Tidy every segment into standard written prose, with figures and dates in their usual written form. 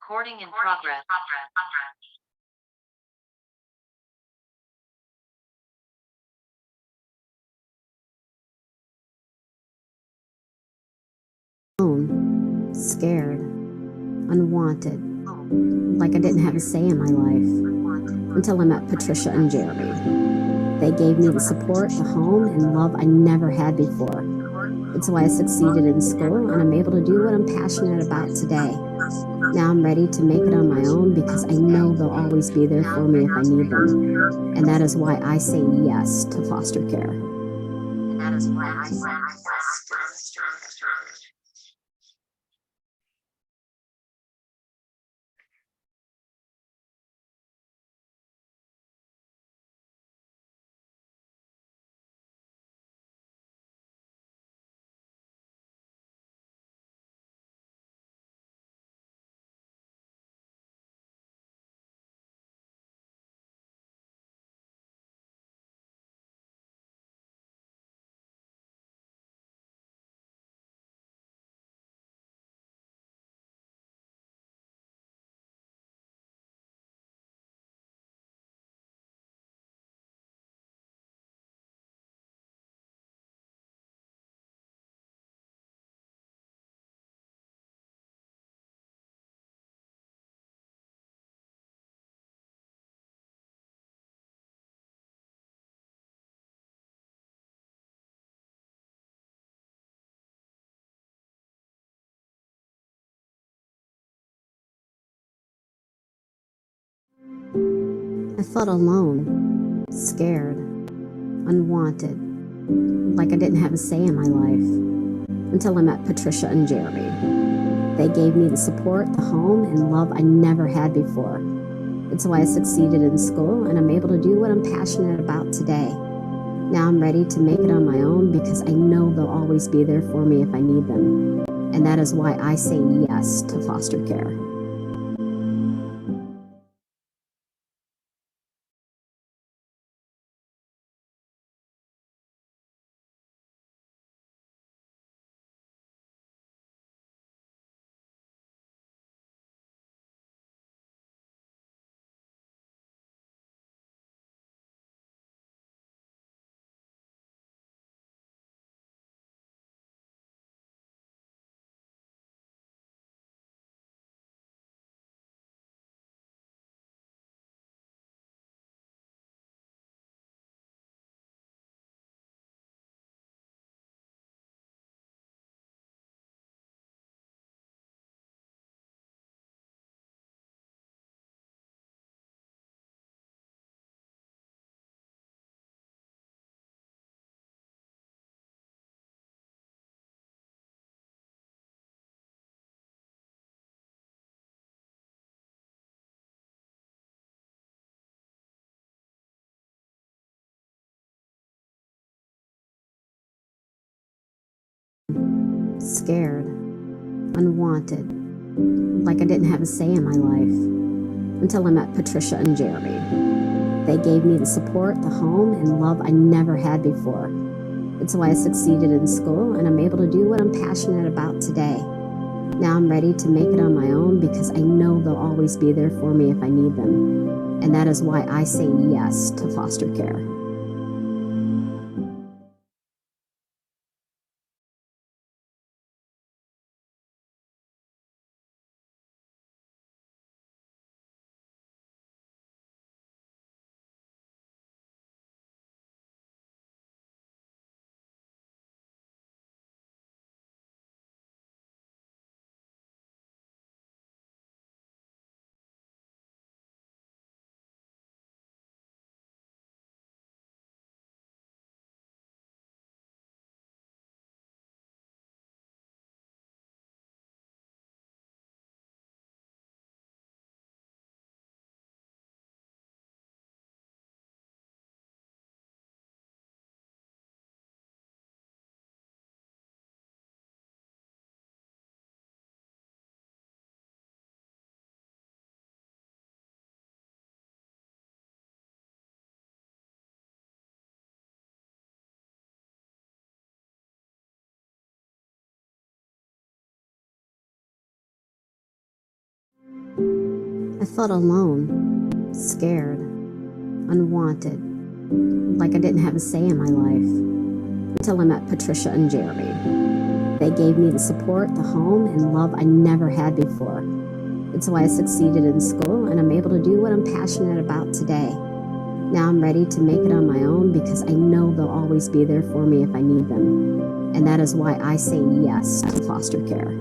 Recording in progress. Alone, scared, unwanted, like I didn't have a say in my life, until I met Patricia and Jeremy. They gave me the support, the home, and love I never had before. It's why I succeeded in school, and I'm able to do what I'm passionate about today. Now I'm ready to make it on my own because I know they'll always be there for me if I need them. And that is why I say yes to foster care. And that is why I say yes. I felt alone, scared, unwanted, like I didn't have a say in my life, until I met Patricia and Jeremy. They gave me the support, the home, and love I never had before. It's why I succeeded in school, and I'm able to do what I'm passionate about today. Now I'm ready to make it on my own because I know they'll always be there for me if I need them. And that is why I say yes to foster care. Scared, unwanted, like I didn't have a say in my life, until I met Patricia and Jeremy. They gave me the support, the home, and love I never had before. It's why I succeeded in school, and I'm able to do what I'm passionate about today. Now I'm ready to make it on my own because I know they'll always be there for me if I need them. And that is why I say yes to foster care. I felt alone, scared, unwanted, like I didn't have a say in my life, until I met Patricia and Jeremy. They gave me the support, the home, and love I never had before. It's why I succeeded in school, and I'm able to do what I'm passionate about today. Now I'm ready to make it on my own because I know they'll always be there for me if I need them. And that is why I say yes to foster care.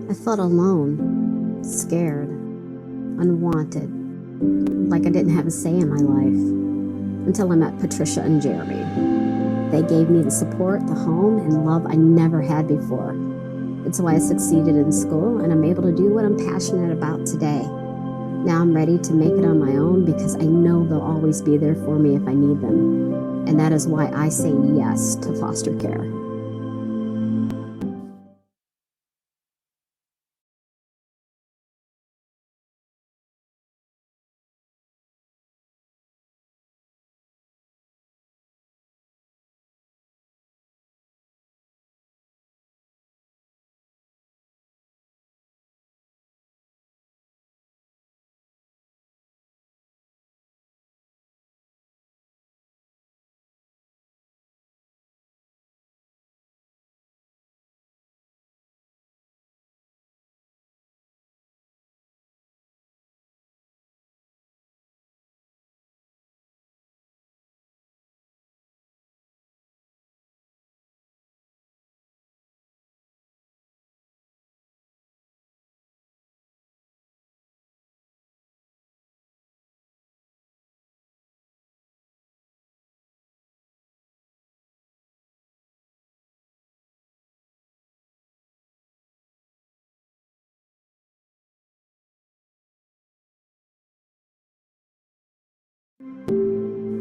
I felt alone, scared, unwanted, like I didn't have a say in my life, until I met Patricia and Jeremy. They gave me the support, the home, and love I never had before. It's why I succeeded in school, and I'm able to do what I'm passionate about today. Now I'm ready to make it on my own because I know they'll always be there for me if I need them. And that is why I say yes to foster care.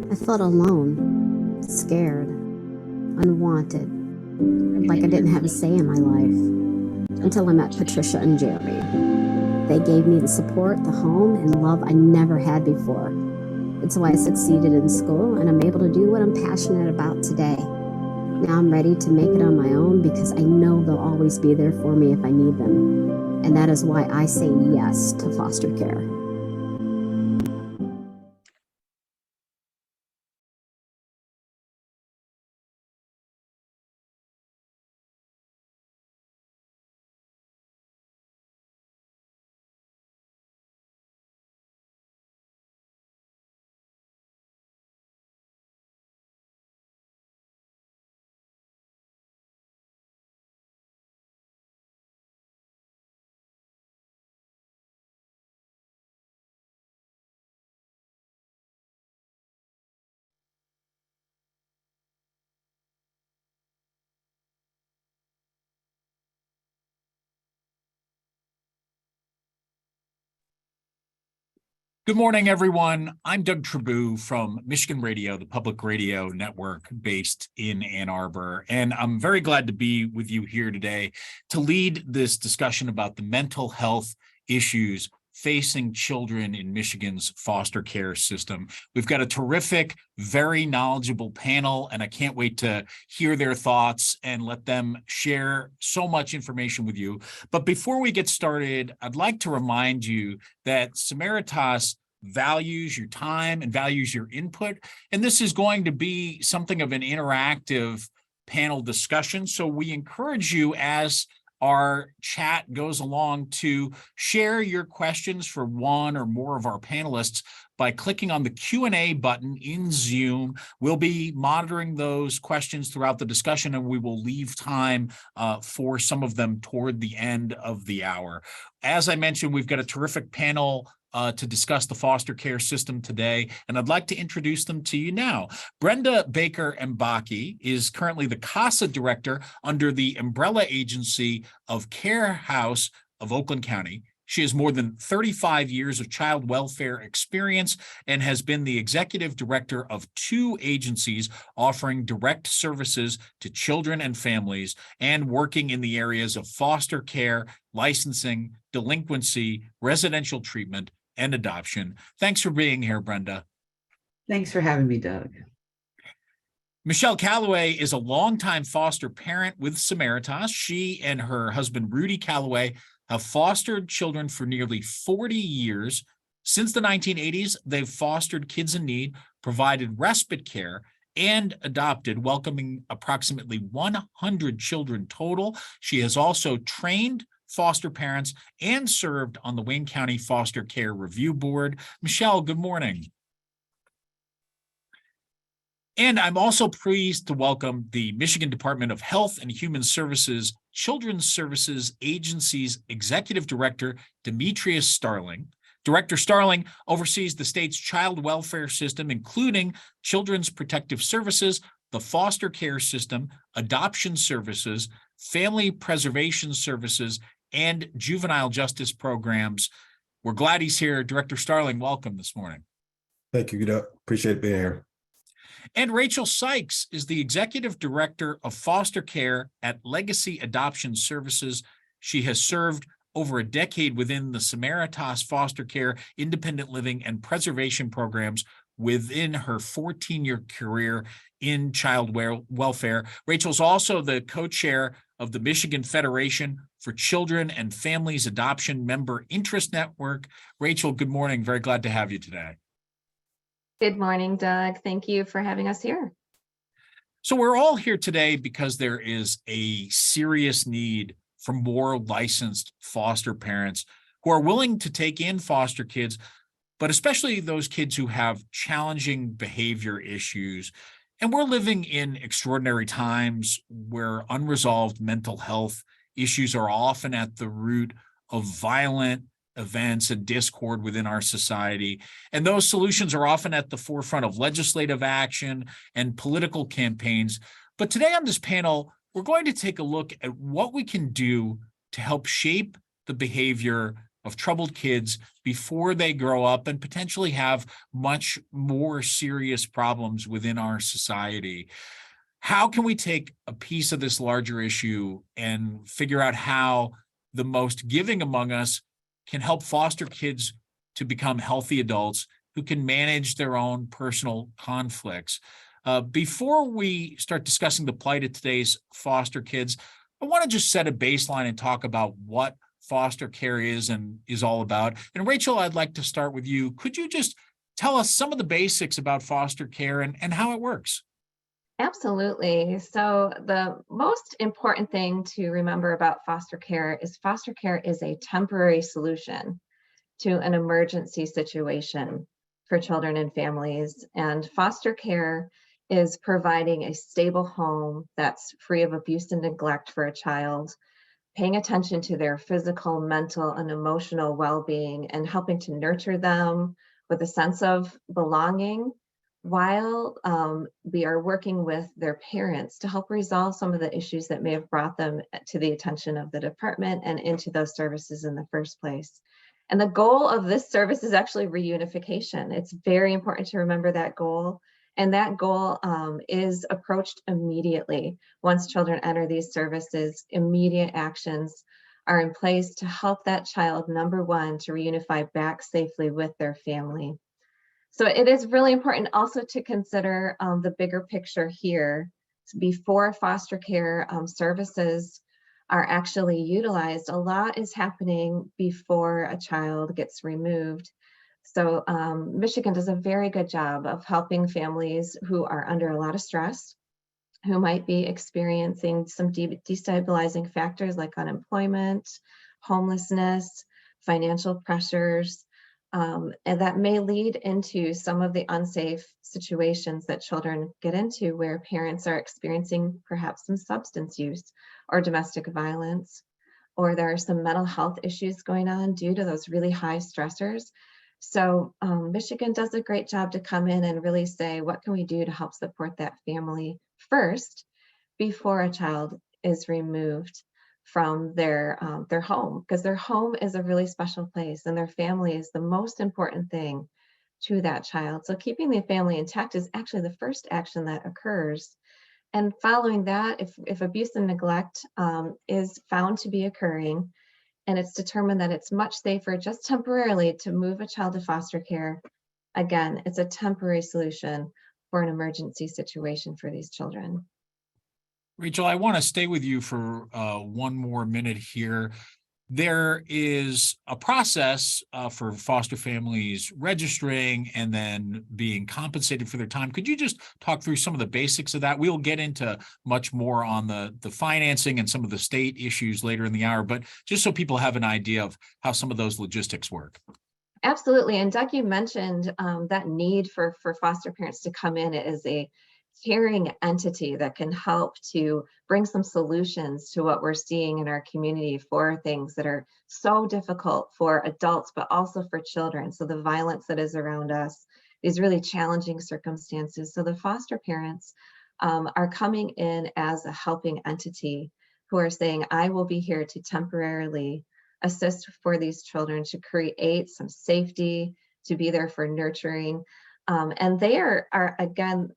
I felt alone, scared, unwanted, like I didn't have a say in my life, until I met Patricia and Jeremy. They gave me the support, the home, and love I never had before. It's why I succeeded in school, and I'm able to do what I'm passionate about today. Now I'm ready to make it on my own because I know they'll always be there for me if I need them. And that is why I say yes to foster care. Good morning, everyone. I'm Doug Tribou from Michigan Radio, the public radio network based in Ann Arbor. And I'm very glad to be with you here today to lead this discussion about the mental health issues facing children in Michigan's foster care system. We've got a terrific, very knowledgeable panel, and I can't wait to hear their thoughts and let them share so much information with you. But before we get started, I'd like to remind you that Samaritas values your time and values your input. And this is going to be something of an interactive panel discussion. So we encourage you, as our chat goes along, to share your questions for one or more of our panelists by clicking on the Q&A button in Zoom. We'll be monitoring those questions throughout the discussion, and we will leave time for some of them toward the end of the hour. As I mentioned, we've got a terrific panel to discuss the foster care system today, and I'd like to introduce them to you now. Brenda Baker-Mbacke is currently the CASA director under the umbrella agency of Care House of Oakland County. She has more than 35 years of child welfare experience and has been the executive director of 2 agencies offering direct services to children and families, and working in the areas of foster care, licensing, delinquency, residential treatment, and adoption. Thanks for being here, Brenda. Thanks for having me, Doug. Michele Calloway is a longtime foster parent with Samaritas. She and her husband, Rudy Calloway, have fostered children for nearly 40 years. Since the 1980s, they've fostered kids in need, provided respite care, and adopted, welcoming approximately 100 children total. She has also trained foster parents and served on the Wayne County Foster Care Review Board. Michele, good morning. And I'm also pleased to welcome the Michigan Department of Health and Human Services Children's Services Agency's Executive Director, Demetrius Starling. Director Starling oversees the state's child welfare system, including Children's Protective Services, the foster care system, adoption services, family preservation services, and juvenile justice programs. We're glad he's here. Director Starling, welcome this morning. Thank you, Doug. Appreciate being here. And Rachel Sykes is the Executive Director of Foster Care at Legacy Adoption Services. She has served over a decade within the Samaritas foster care, independent living, and preservation programs within her 14-year career in child welfare. Rachel's also the co-chair of the Michigan Federation for Children and Families Adoption Member Interest Network. Rachel, good morning. Very glad to have you today. Good morning, Doug. Thank you for having us here. So we're all here today because there is a serious need for more licensed foster parents who are willing to take in foster kids, but especially those kids who have challenging behavior issues. And we're living in extraordinary times where unresolved mental health issues are often at the root of violent events and discord within our society. And those solutions are often at the forefront of legislative action and political campaigns. But today on this panel, we're going to take a look at what we can do to help shape the behavior of troubled kids before they grow up and potentially have much more serious problems within our society. How can we take a piece of this larger issue and figure out how the most giving among us can help foster kids to become healthy adults who can manage their own personal conflicts? Before we start discussing the plight of today's foster kids, I want to just set a baseline and talk about what foster care is and is all about. And Rachel, I'd like to start with you. Could you just tell us some of the basics about foster care and how it works? Absolutely. So the most important thing to remember about foster care is a temporary solution to an emergency situation for children and families. And foster care is providing a stable home that's free of abuse and neglect for a child, paying attention to their physical, mental, and emotional well-being, and helping to nurture them with a sense of belonging, while we are working with their parents to help resolve some of the issues that may have brought them to the attention of the department and into those services in the first place. And the goal of this service is actually reunification. It's very important to remember that goal. And that goal is approached immediately. Once children enter these services, immediate actions are in place to help that child, number one, to reunify back safely with their family. So it is really important also to consider the bigger picture here. Before foster care services are actually utilized, a lot is happening before a child gets removed. So Michigan does a very good job of helping families who are under a lot of stress, who might be experiencing some destabilizing factors like unemployment, homelessness, financial pressures, and that may lead into some of the unsafe situations that children get into where parents are experiencing perhaps some substance use or domestic violence, or there are some mental health issues going on due to those really high stressors. So Michigan does a great job to come in and really say, what can we do to help support that family first before a child is removed from their home, because their home is a really special place and their family is the most important thing to that child. So keeping the family intact is actually the first action that occurs. And following that, if abuse and neglect is found to be occurring, and it's determined that it's much safer just temporarily to move a child to foster care, again, it's a temporary solution for an emergency situation for these children. Rachel, I want to stay with you for one more minute here. There is a process for foster families registering and then being compensated for their time. Could you just talk through some of the basics of that? We'll get into much more on the financing and some of the state issues later in the hour, but just so people have an idea of how some of those logistics work. Absolutely. And Doug, you mentioned that need for foster parents to come in as a caring entity that can help to bring some solutions to what we're seeing in our community for things that are so difficult for adults, but also for children. So the violence that is around us, these really challenging circumstances. So the foster parents are coming in as a helping entity who are saying, I will be here to temporarily assist for these children, to create some safety, to be there for nurturing. And they are again,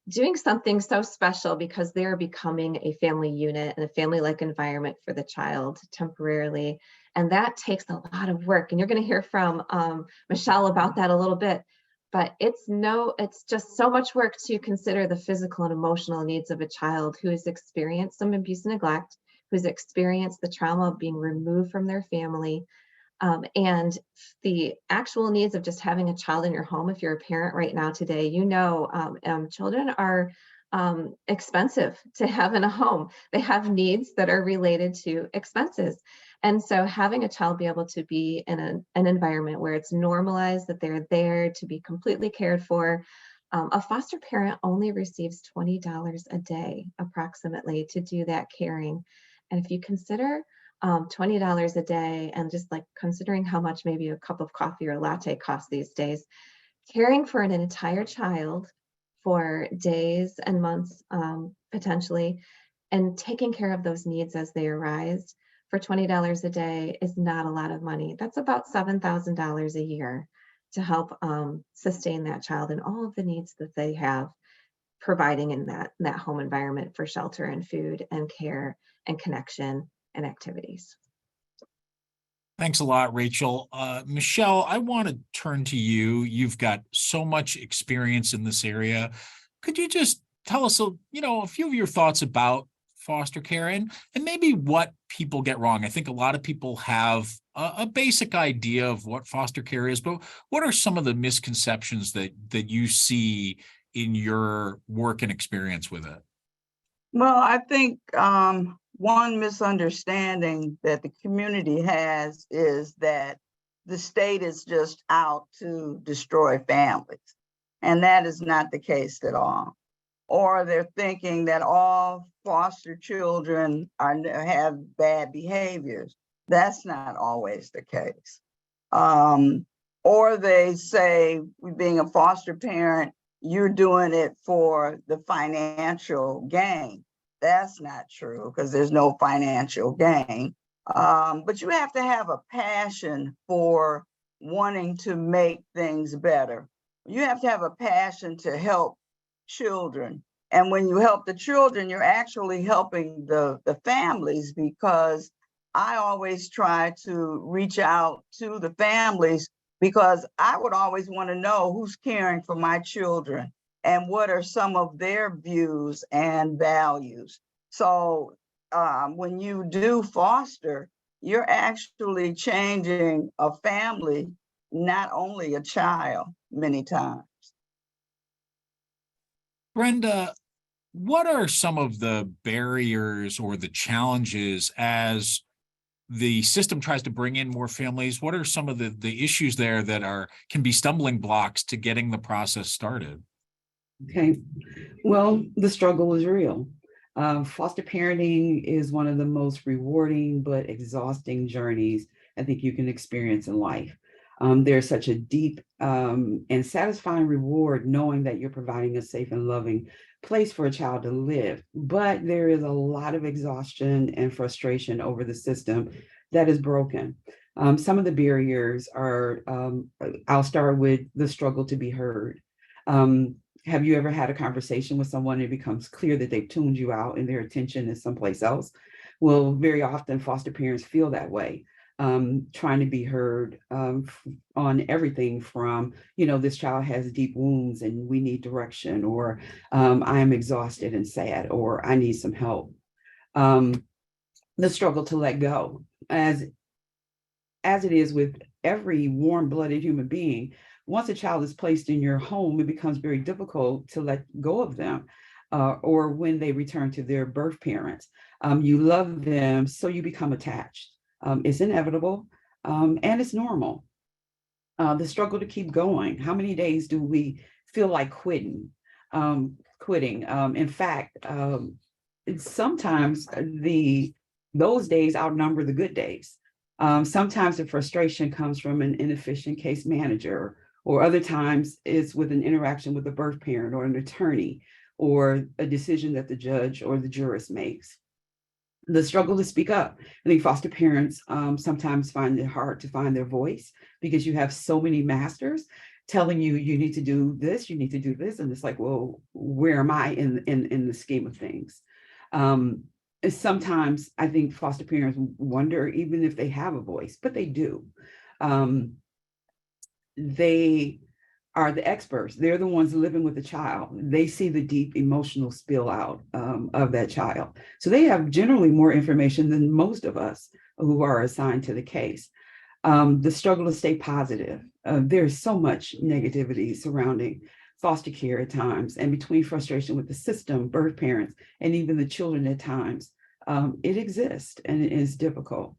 doing something so special because they're becoming a family unit and a family-like environment for the child temporarily. And that takes a lot of work. And you're going to hear from Michele about that a little bit. But it's just so much work to consider the physical and emotional needs of a child who has experienced some abuse and neglect, who's experienced the trauma of being removed from their family, and the actual needs of just having a child in your home. If you're a parent right now today, you know children are expensive to have in a home. They have needs that are related to expenses. And so having a child be able to be in an environment where it's normalized that they're there to be completely cared for. A foster parent only receives $20 a day approximately to do that caring. And if you consider $20 a day and just like considering how much maybe a cup of coffee or latte costs these days, caring for an entire child for days and months potentially, and taking care of those needs as they arise for $20 a day is not a lot of money. That's about $7,000 a year to help sustain that child and all of the needs that they have, providing in that home environment for shelter and food and care and connection and activities. Thanks a lot, Rachel. Michele, I want to turn to you. You've got so much experience in this area. Could you just tell us a few of your thoughts about foster care and maybe what people get wrong? I think a lot of people have a basic idea of what foster care is, but what are some of the misconceptions that you see in your work and experience with it? Well, I think one misunderstanding that the community has is that the state is just out to destroy families. And that is not the case at all. Or they're thinking that all foster children have bad behaviors. That's not always the case. Or they say, being a foster parent, you're doing it for the financial gain. That's not true because there's no financial gain. But you have to have a passion for wanting to make things better. You have to have a passion to help children. And when you help the children, you're actually helping the families, because I always try to reach out to the families because I would always want to know who's caring for my children and what are some of their views and values. So when you do foster, you're actually changing a family not only a child many times. Brenda, what are some of the barriers or the challenges as the system tries to bring in more families? What are some of the issues there that can be stumbling blocks to getting the process started? Okay, well, the struggle is real. Foster parenting is one of the most rewarding but exhausting journeys I think you can experience in life. There's such a deep and satisfying reward knowing that you're providing a safe and loving place for a child to live. But there is a lot of exhaustion and frustration over the system that is broken. Some of the barriers are, I'll start with the struggle to be heard. Have you ever had a conversation with someone and it becomes clear that they've tuned you out and their attention is someplace else? Well, very often foster parents feel that way, trying to be heard on everything from, this child has deep wounds and we need direction, or I am exhausted and sad, or I need some help. The struggle to let go, as it is with every warm-blooded human being. Once a child is placed in your home, it becomes very difficult to let go of them, or when they return to their birth parents. You love them, so you become attached. It's inevitable, and it's normal. The struggle to keep going. How many days do we feel like quitting? In fact, sometimes those days outnumber the good days. Sometimes the frustration comes from an inefficient case manager, or other times it's with an interaction with a birth parent or an attorney, or a decision that the judge or the jurist makes. The struggle to speak up. I think foster parents sometimes find it hard to find their voice because you have so many masters telling you, you need to do this, you need to do this. And it's like, well, where am I in the scheme of things? And sometimes I think foster parents wonder even if they have a voice, but they do. They are the experts. They're the ones living with the child. They see the deep emotional spill out of that child. So they have generally more information than most of us who are assigned to the case. The struggle to stay positive. There's so much negativity surrounding foster care at times, and between frustration with the system, birth parents, and even the children at times. It exists and it is difficult.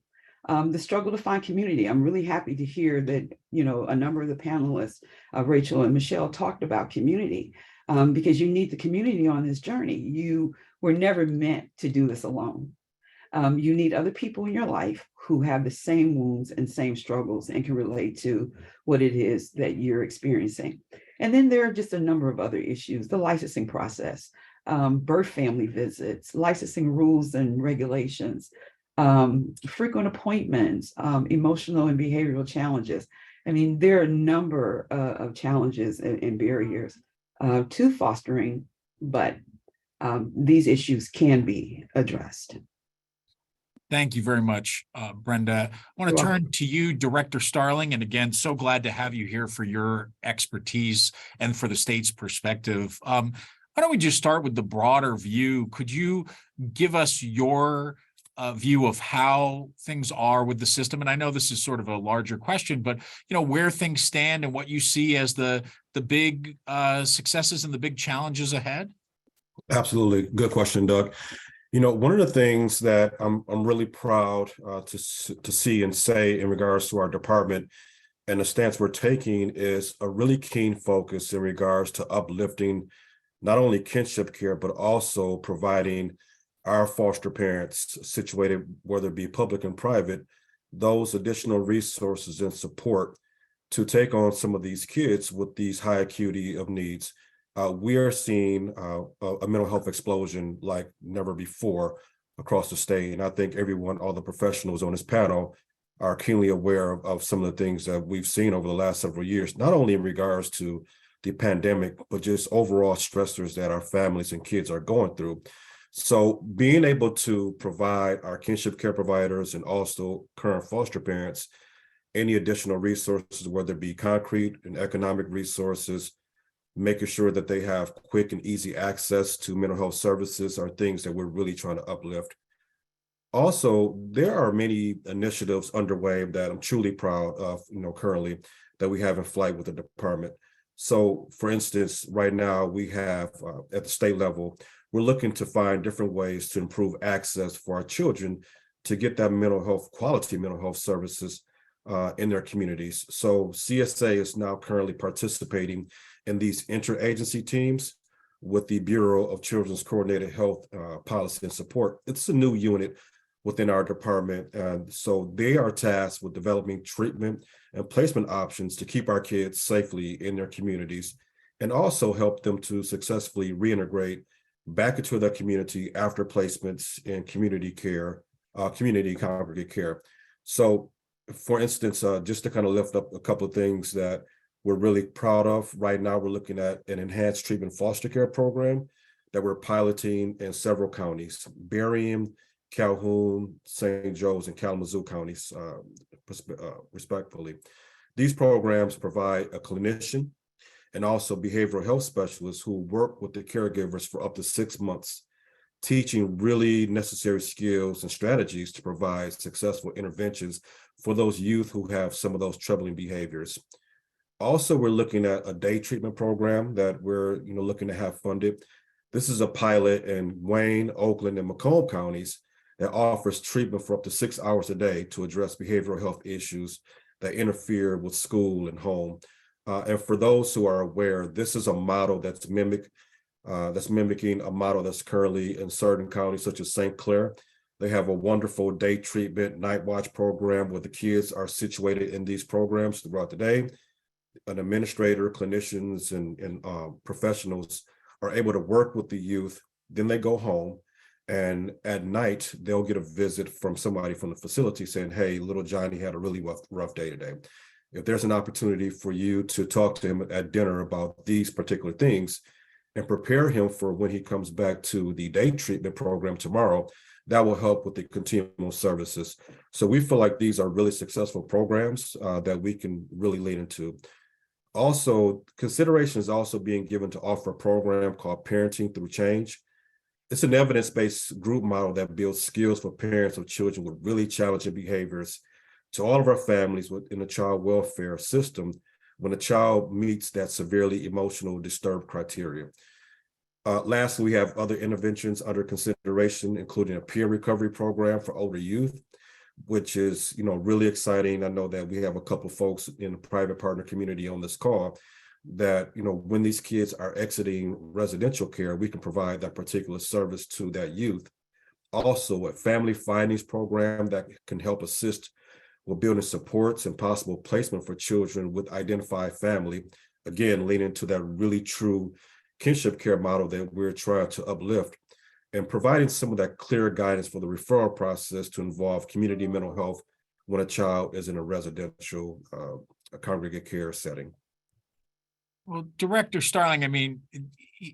The struggle to find community. I'm really happy to hear that, a number of the panelists, Rachel and Michele, talked about community, because you need the community on this journey. You were never meant to do this alone. You need other people in your life who have the same wounds and same struggles and can relate to what it is that you're experiencing. And then there are just a number of other issues, the licensing process, birth family visits, licensing rules and regulations, frequent appointments, emotional and behavioral challenges. I mean, there are a number of challenges and barriers to fostering, but these issues can be addressed. Thank you very much, Brenda. I want to turn to you, Director Starling, and again, so glad to have you here for your expertise and for the state's perspective. Why don't we just start with the broader view? Could you give us your view of how things are with the system? And I know this is sort of a larger question, but where things stand and what you see as the big successes and the big challenges ahead. Absolutely. Good question, Doug. One of the things that I'm really proud to see and say in regards to our department and the stance we're taking is a really keen focus in regards to uplifting not only kinship care, but also providing our foster parents situated, whether it be public and private, those additional resources and support to take on some of these kids with these high acuity of needs. We are seeing a mental health explosion like never before across the state. And I think all the professionals on this panel are keenly aware of some of the things that we've seen over the last several years, not only in regards to the pandemic, but just overall stressors that our families and kids are going through. So being able to provide our kinship care providers and also current foster parents any additional resources, whether it be concrete and economic resources, making sure that they have quick and easy access to mental health services are things that we're really trying to uplift. Also, there are many initiatives underway that I'm truly proud of, currently. that we have in flight with the department. So for instance, right now we have at the state level, we're looking to find different ways to improve access for our children to get that quality mental health services in their communities. So CSA is now currently participating in these interagency teams with the Bureau of Children's Coordinated Health Policy and Support. It's a new unit within our department. And so they are tasked with developing treatment and placement options to keep our kids safely in their communities and also help them to successfully reintegrate back into their community after placements in community care, community congregate care. So for instance, just to kind of lift up a couple of things that we're really proud of right now, we're looking at an enhanced treatment foster care program that we're piloting in several counties, Berrien, Calhoun, St. Joe's, and Kalamazoo counties, respectfully. These programs provide a clinician and also behavioral health specialists who work with the caregivers for up to 6 months, teaching really necessary skills and strategies to provide successful interventions for those youth who have some of those troubling behaviors. Also, we're looking at a day treatment program that we're looking to have funded. This is a pilot in Wayne, Oakland, and Macomb counties that offers treatment for up to 6 hours a day to address behavioral health issues that interfere with school and home. And for those who are aware, this is a model that's mimicking a model that's currently in certain counties such as St. Clair. They have a wonderful day treatment night watch program where the kids are situated in these programs throughout the day. An administrator, clinicians, and professionals are able to work with the youth. Then they go home, and at night they'll get a visit from somebody from the facility saying, "Hey, little Johnny had a really rough day today." If there's an opportunity for you to talk to him at dinner about these particular things and prepare him for when he comes back to the day treatment program tomorrow, that will help with the continual services. So we feel like these are really successful programs that we can really lean into. Also, consideration is also being given to offer a program called Parenting Through Change. It's an evidence-based group model that builds skills for parents of children with really challenging behaviors to all of our families within the child welfare system when a child meets that severely emotional disturbed criteria. Lastly, we have other interventions under consideration, including a peer recovery program for older youth, which is really exciting. I know that we have a couple of folks in the private partner community on this call that when these kids are exiting residential care, we can provide that particular service to that youth. Also, a family findings program that can help assist with building supports and possible placement for children with identified family, again leaning to that really true kinship care model that we're trying to uplift, and providing some of that clear guidance for the referral process to involve community mental health when a child is in a residential congregate care setting. Well, Director Starling, I mean,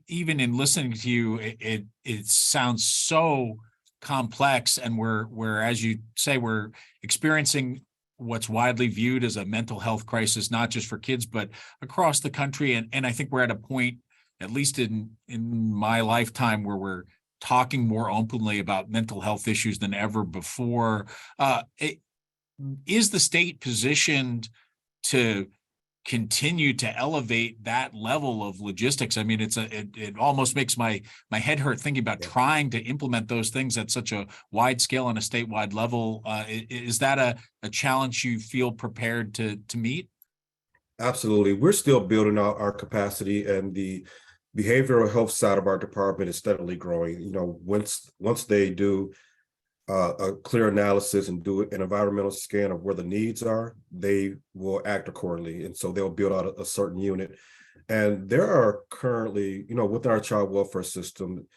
even in listening to you, it sounds so complex, and we're, as you say, we're experiencing what's widely viewed as a mental health crisis, not just for kids, but across the country. And I think we're at a point, at least in my lifetime, where we're talking more openly about mental health issues than ever before. Is the state positioned to continue to elevate that level of logistics? I mean, it almost makes my head hurt thinking about trying to implement those things at such a wide scale on a statewide level. Is that a challenge you feel prepared to meet? Absolutely. We're still building out our capacity, and the behavioral health side of our department is steadily growing. Once they do a clear analysis and do an environmental scan of where the needs are, they will act accordingly. And so they'll build out a certain unit. And there are currently, with our child welfare system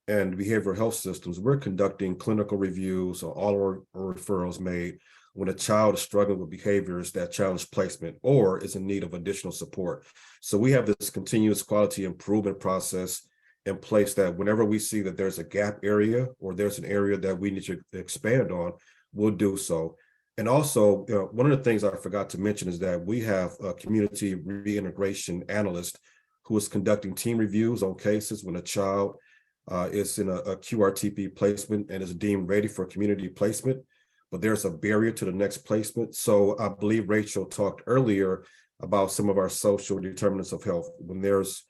and behavioral health systems, we're conducting clinical reviews on all our referrals made when a child is struggling with behaviors that challenge placement or is in need of additional support. So we have this continuous quality improvement process in place that whenever we see that there's a gap area or there's an area that we need to expand on, we'll do so. And also, one of the things I forgot to mention is that we have a community reintegration analyst who is conducting team reviews on cases when a child is in a QRTP placement and is deemed ready for community placement, but there's a barrier to the next placement. So I believe Rachel talked earlier about some of our social determinants of health. When there's,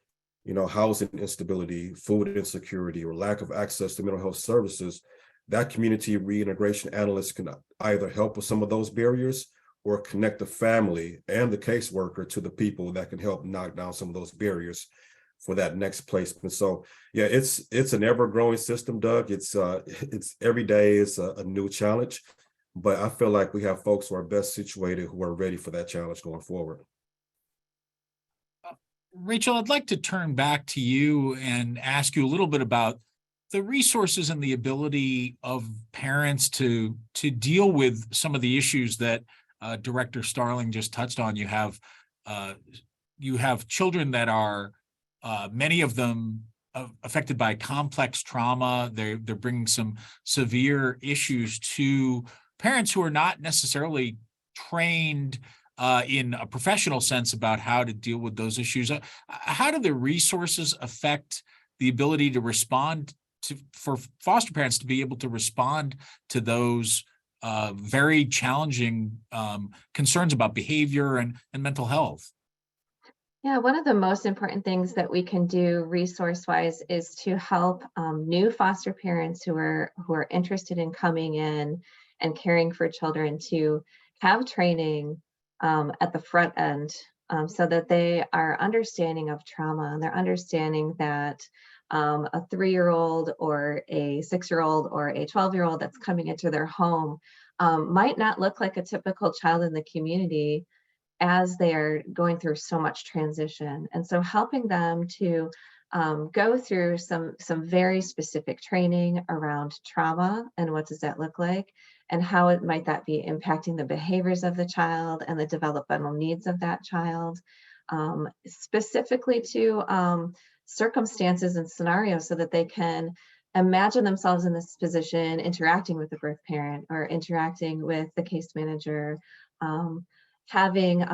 housing instability, food insecurity, or lack of access to mental health services, that community reintegration analyst can either help with some of those barriers or connect the family and the caseworker to the people that can help knock down some of those barriers for that next placement. So yeah, it's an ever-growing system, Doug. It's every day is a new challenge, but I feel like we have folks who are best situated, who are ready for that challenge going forward. Rachel, I'd like to turn back to you and ask you a little bit about the resources and the ability of parents to deal with some of the issues that Director Starling just touched on. You have children that are many of them affected by complex trauma. They're bringing some severe issues to parents who are not necessarily trained in a professional sense about how to deal with those issues. How do the resources affect the ability to respond for foster parents to be able to respond to those very challenging concerns about behavior and mental health? Yeah, one of the most important things that we can do resource-wise is to help new foster parents who are interested in coming in and caring for children to have training at the front end, so that they are understanding of trauma, and they're understanding that a 3-year-old or a 6-year-old or a 12-year-old that's coming into their home might not look like a typical child in the community as they're going through so much transition. And so helping them to go through some very specific training around trauma and what does that look like, and how it might that be impacting the behaviors of the child and the developmental needs of that child, specifically to circumstances and scenarios, so that they can imagine themselves in this position, interacting with the birth parent or interacting with the case manager, having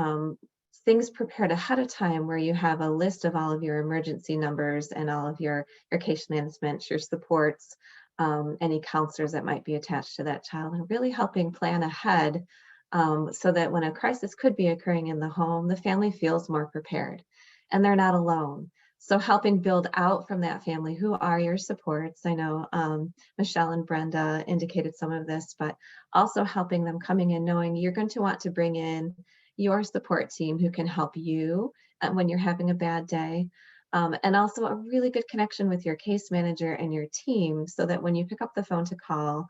things prepared ahead of time where you have a list of all of your emergency numbers and all of your case management, your supports, any counselors that might be attached to that child, and really helping plan ahead so that when a crisis could be occurring in the home, the family feels more prepared and they're not alone. So helping build out from that family, who are your supports? I know Michele and Brenda indicated some of this, but also helping them coming in knowing you're going to want to bring in your support team who can help you when you're having a bad day. And also a really good connection with your case manager and your team, so that when you pick up the phone to call,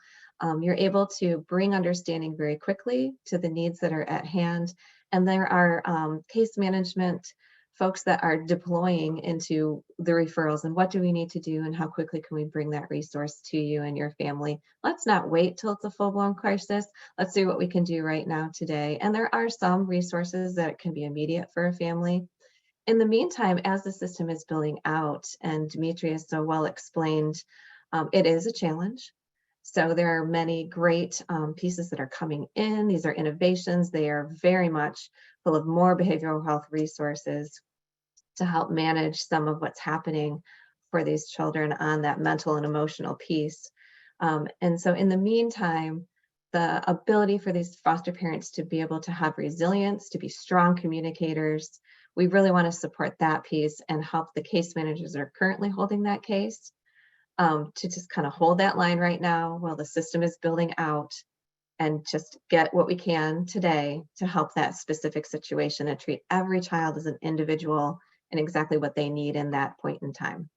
you're able to bring understanding very quickly to the needs that are at hand. And there are case management folks that are deploying into the referrals and what do we need to do and how quickly can we bring that resource to you and your family. Let's not wait till it's a full-blown crisis. Let's see what we can do right now today. And there are some resources that can be immediate for a family. In the meantime, as the system is building out, and Demetrius so well explained, it is a challenge. So there are many great pieces that are coming in. These are innovations. They are very much full of more behavioral health resources to help manage some of what's happening for these children on that mental and emotional piece. And so in the meantime, the ability for these foster parents to be able to have resilience, to be strong communicators, we really want to support that piece and help the case managers that are currently holding that case to just kind of hold that line right now while the system is building out, and just get what we can today to help that specific situation and treat every child as an individual and exactly what they need in that point in time.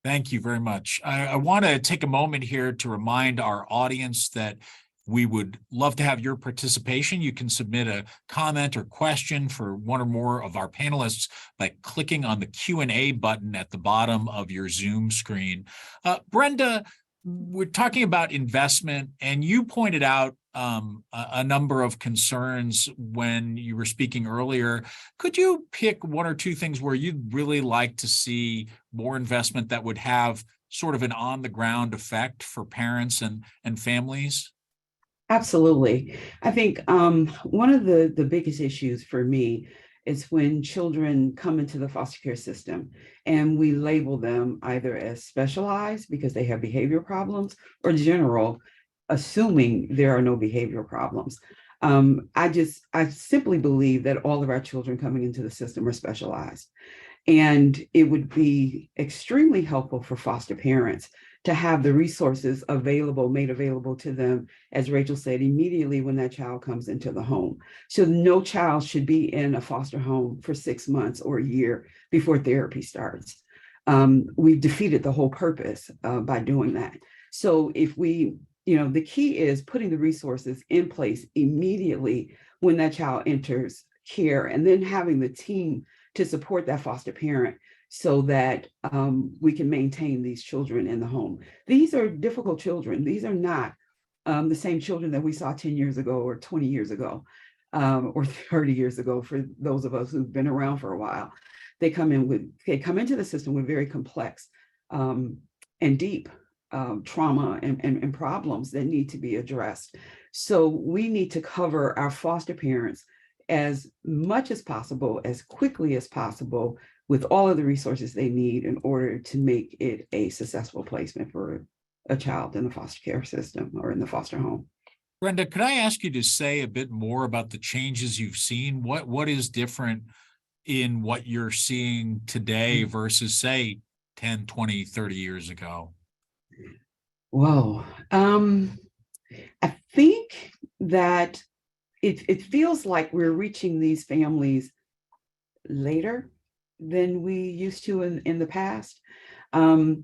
Thank you very much. I want to take a moment here to remind our audience that we would love to have your participation. You can submit a comment or question for one or more of our panelists by clicking on the Q&A button at the bottom of your Zoom screen. Brenda, we're talking about investment, and you pointed out a number of concerns when you were speaking earlier. Could you pick one or two things where you'd really like to see more investment that would have sort of an on-the-ground effect for parents and families? Absolutely. I think one of the biggest issues for me is when children come into the foster care system and we label them either as specialized because they have behavior problems or general, assuming there are no behavioral problems. I simply believe that all of our children coming into the system are specialized. And it would be extremely helpful for foster parents to have the resources made available to them, as Rachel said, immediately when that child comes into the home. So no child should be in a foster home for 6 months or a year before therapy starts. We've defeated the whole purpose by doing that. So if we, the key is putting the resources in place immediately when that child enters care, and then having the team to support that foster parent so that we can maintain these children in the home. These are difficult children. These are not the same children that we saw 10 years ago or 20 years ago or 30 years ago for those of us who've been around for a while. They come into the system with very complex and deep trauma and problems that need to be addressed. So we need to cover our foster parents as much as possible, as quickly as possible, with all of the resources they need in order to make it a successful placement for a child in the foster care system or in the foster home. Brenda, could I ask you to say a bit more about the changes you've seen? What is different in what you're seeing today versus, say, 10, 20, 30 years ago? Whoa. I think that it feels like we're reaching these families later than we used to in the past. I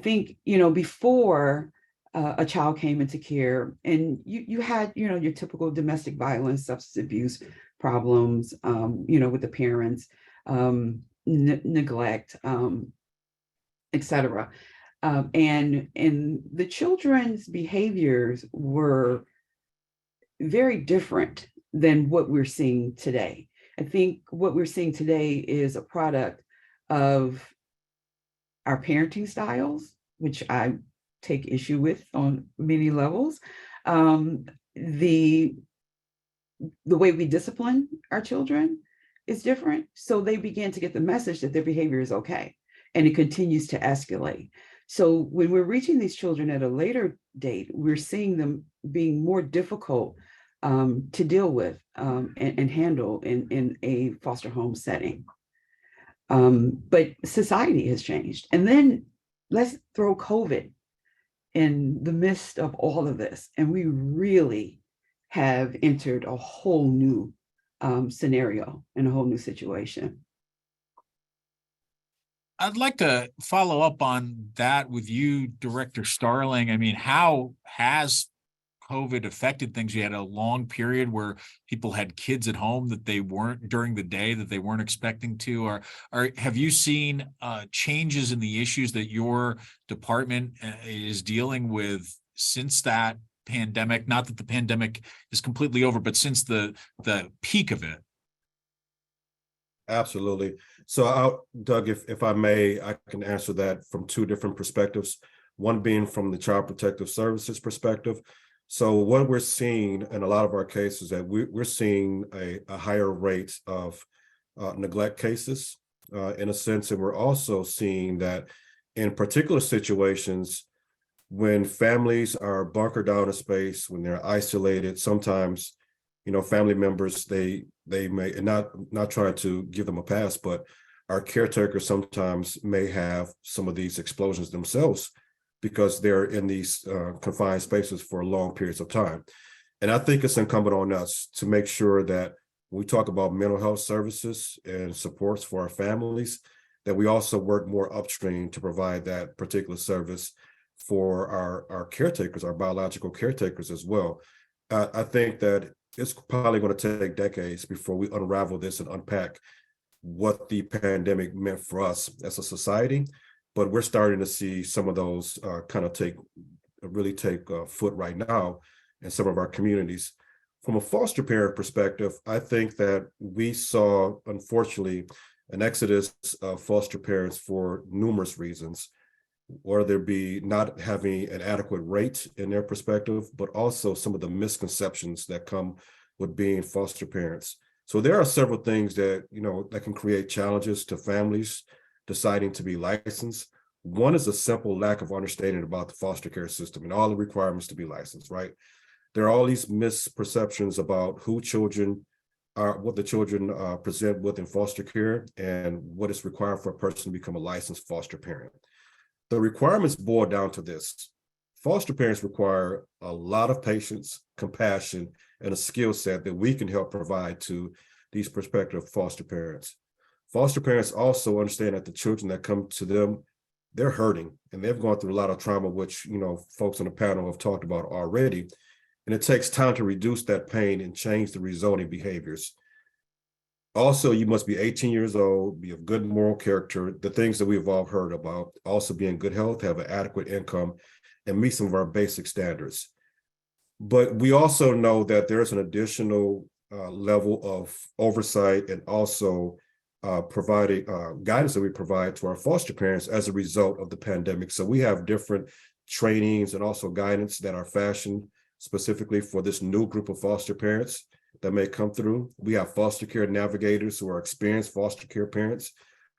think, before a child came into care and you had, your typical domestic violence, substance abuse problems, with the parents, neglect, et cetera. And the children's behaviors were very different than what we're seeing today. I think what we're seeing today is a product of our parenting styles, which I take issue with on many levels. The way we discipline our children is different. So they begin to get the message that their behavior is okay, and it continues to escalate. So when we're reaching these children at a later date, we're seeing them being more difficult to deal with and handle in a foster home setting. But society has changed. And then let's throw COVID in the midst of all of this. And we really have entered a whole new scenario and a whole new situation. I'd like to follow up on that with you, Director Starling. I mean, how has COVID affected things? We had a long period where people had kids at home that they weren't during the day that they weren't expecting to. Or have you seen changes in the issues that your department is dealing with since that pandemic? Not that the pandemic is completely over, but since the peak of it. Absolutely. So, Doug, if I may, I can answer that from two different perspectives. One being from the Child Protective Services perspective. So what we're seeing in a lot of our cases that we're seeing a higher rate of neglect cases in a sense, and we're also seeing that in particular situations when families are bunkered down in space, when they're isolated, sometimes family members, they may, and not trying to give them a pass, but our caretakers sometimes may have some of these explosions themselves because they're in these confined spaces for long periods of time. And I think it's incumbent on us to make sure that when we talk about mental health services and supports for our families, that we also work more upstream to provide that particular service for our caretakers, our biological caretakers as well. I think that it's probably going to take decades before we unravel this and unpack what the pandemic meant for us as a society, but we're starting to see some of those kind of take foot right now in some of our communities. From a foster parent perspective, I think that we saw, unfortunately, an exodus of foster parents for numerous reasons, whether it be not having an adequate rate in their perspective, but also some of the misconceptions that come with being foster parents. So there are several things that, that can create challenges to families deciding to be licensed. One is a simple lack of understanding about the foster care system and all the requirements to be licensed, right? there are all these misperceptions about who children are, what the children present with in foster care, and what is required for a person to become a licensed foster parent. The requirements boil down to this. Foster parents require a lot of patience, compassion, and a skill set that we can help provide to these prospective foster parents. Foster parents also understand that the children that come to them, they're hurting and they've gone through a lot of trauma, which, you know, folks on the panel have talked about already. And it takes time to reduce that pain and change the resulting behaviors. Also, you must be 18 years old, be of good moral character, the things that we've all heard about, also be in good health, have an adequate income, and meet some of our basic standards. But we also know that there's an additional level of oversight and also providing guidance that we provide to our foster parents as a result of the pandemic. So we have different trainings and also guidance that are fashioned specifically for this new group of foster parents that may come through. We have foster care navigators who are experienced foster care parents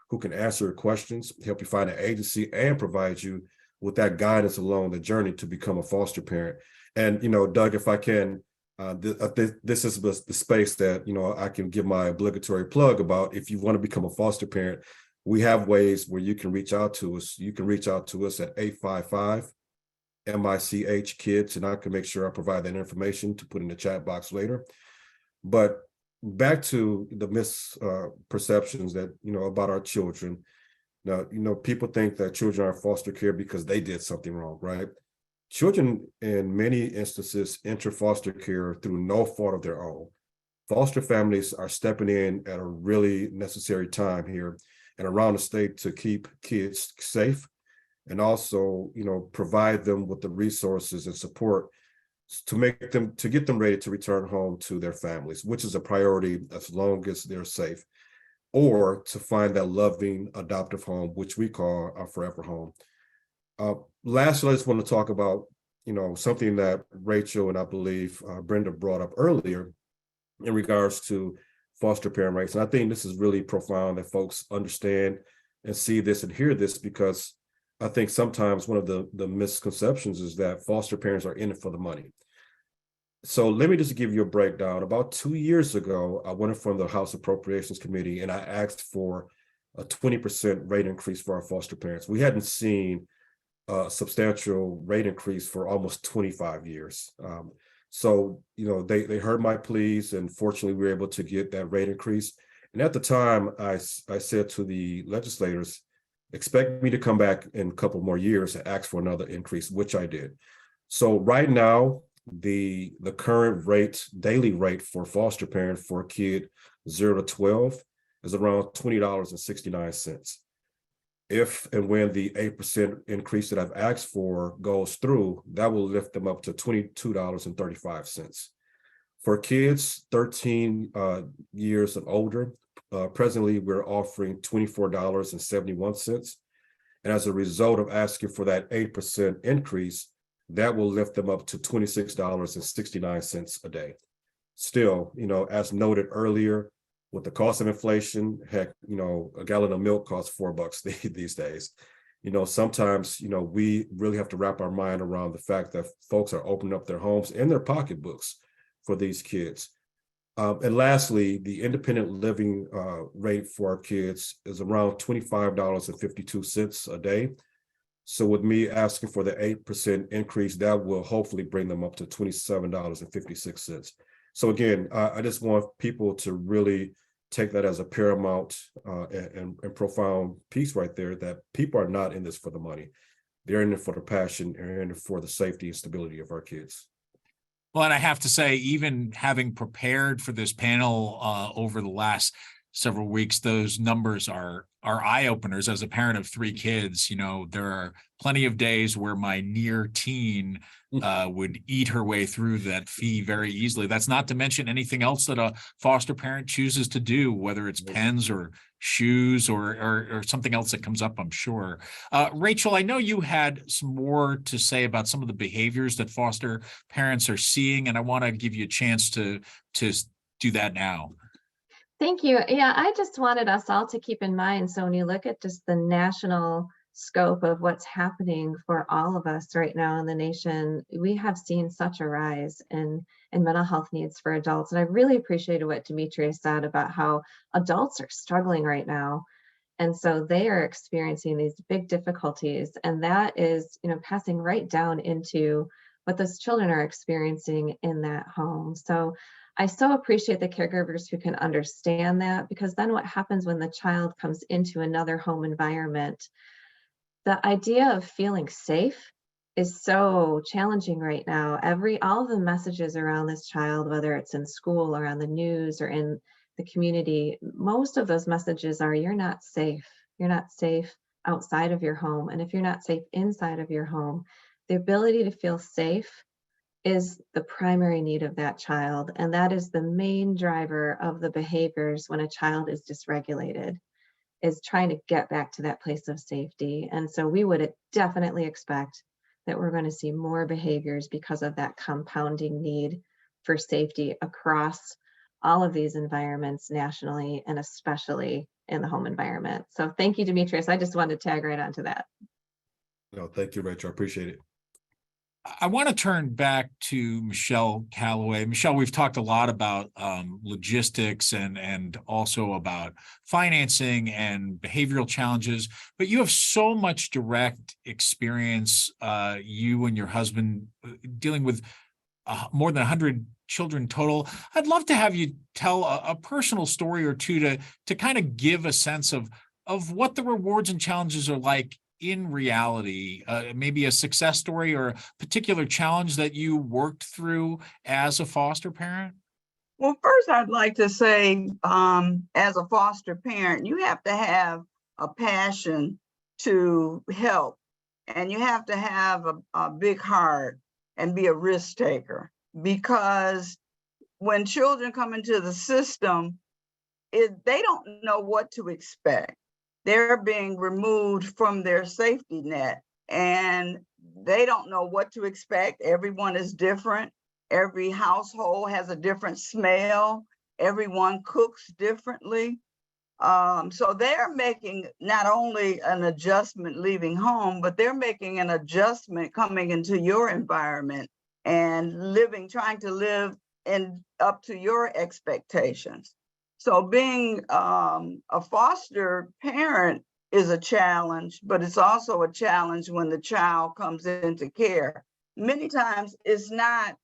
who can answer your questions, help you find an agency, and provide you with that guidance along the journey to become a foster parent. And, you know, Doug, if I can, this is the space that, you know, I can give my obligatory plug about. If you want to become a foster parent, we have ways where you can reach out to us. You can reach out to us at 855-MICH kids, and I can make sure I provide that information to put in the chat box later. But back to the misperceptions that, you know, about our children. Now, you know, people think that children are in foster care because they did something wrong, right? Children, in many instances, enter foster care through no fault of their own. Foster families are stepping in at a really necessary time here and around the state to keep kids safe and also, you know, provide them with the resources and support to get them ready to return home to their families, which is a priority as long as they're safe, or to find that loving adoptive home, which we call our forever home. Lastly, I just want to talk about, you know, something that Rachel and I believe Brenda brought up earlier in regards to foster parent rights. And I think this is really profound that folks understand and see this and hear this, because I think sometimes one of the misconceptions is that foster parents are in it for the money. So let me just give you a breakdown. About 2 years ago, I went in front of the House Appropriations Committee and I asked for a 20% rate increase for our foster parents. We hadn't seen a substantial rate increase for almost 25 years. So, you know, they heard my pleas, and fortunately we were able to get that rate increase. And at the time, I said to the legislators, expect me to come back in a couple more years and ask for another increase, which I did. So right now, the current rate, daily rate for foster parent for a kid 0 to 12 is around $20.69. If and when the 8% increase that I've asked for goes through, that will lift them up to $22.35. For kids 13 years and older, presently we're offering $24.71. And as a result of asking for that 8% increase, that will lift them up to $26.69 a day. Still, you know, as noted earlier, with the cost of inflation, heck, you know, a gallon of milk costs $4 these days. You know, sometimes, you know, we really have to wrap our mind around the fact that folks are opening up their homes and their pocketbooks for these kids. And lastly, the independent living rate for our kids is around $25.52 a day. So with me asking for the 8% increase, that will hopefully bring them up to $27.56. So again, I just want people to really take that as a paramount and profound piece right there, that people are not in this for the money. They're in it for the passion and in it for the safety and stability of our kids. Well, and I have to say, even having prepared for this panel over the last several weeks, those numbers are eye openers. As a parent of 3 kids, you know, there are plenty of days where my near teen would eat her way through that fee very easily. That's not to mention anything else that a foster parent chooses to do, whether it's pens or shoes or something else that comes up, I'm sure. Rachel, I know you had some more to say about some of the behaviors that foster parents are seeing, and I want to give you a chance to do that now. Thank you. Yeah, I just wanted us all to keep in mind. So when you look at just the national scope of what's happening for all of us right now in the nation, we have seen such a rise in mental health needs for adults. And I really appreciated what Demetrius said about how adults are struggling right now. And so they are experiencing these big difficulties, and that is, passing right down into what those children are experiencing in that home. So I so appreciate the caregivers who can understand that, because then what happens when the child comes into another home environment, the idea of feeling safe is so challenging right now. All of the messages around this child, whether it's in school or on the news or in the community, most of those messages are, you're not safe. You're not safe outside of your home. And if you're not safe inside of your home, the ability to feel safe is the primary need of that child. And that is the main driver of the behaviors when a child is dysregulated, is trying to get back to that place of safety. And so we would definitely expect that we're going to see more behaviors because of that compounding need for safety across all of these environments nationally, and especially in the home environment. So thank you, Demetrius. I just wanted to tag right onto that. No, thank you, Rachel. I appreciate it. I want to turn back to Michele Calloway. Michele, we've talked a lot about logistics and also about financing and behavioral challenges, but you have so much direct experience, you and your husband, dealing with more than 100 children total. I'd love to have you tell a personal story or two to kind of give a sense of what the rewards and challenges are like in reality, maybe a success story or a particular challenge that you worked through as a foster parent. Well, first, I'd like to say, as a foster parent, you have to have a passion to help, and you have to have a big heart and be a risk taker, because when children come into the system, they don't know what to expect. They're being removed from their safety net, and they don't know what to expect. Everyone is different. Every household has a different smell. Everyone cooks differently. So they're making not only an adjustment leaving home, but they're making an adjustment coming into your environment and trying to live up to your expectations. So being a foster parent is a challenge, but it's also a challenge when the child comes into care. Many times it's not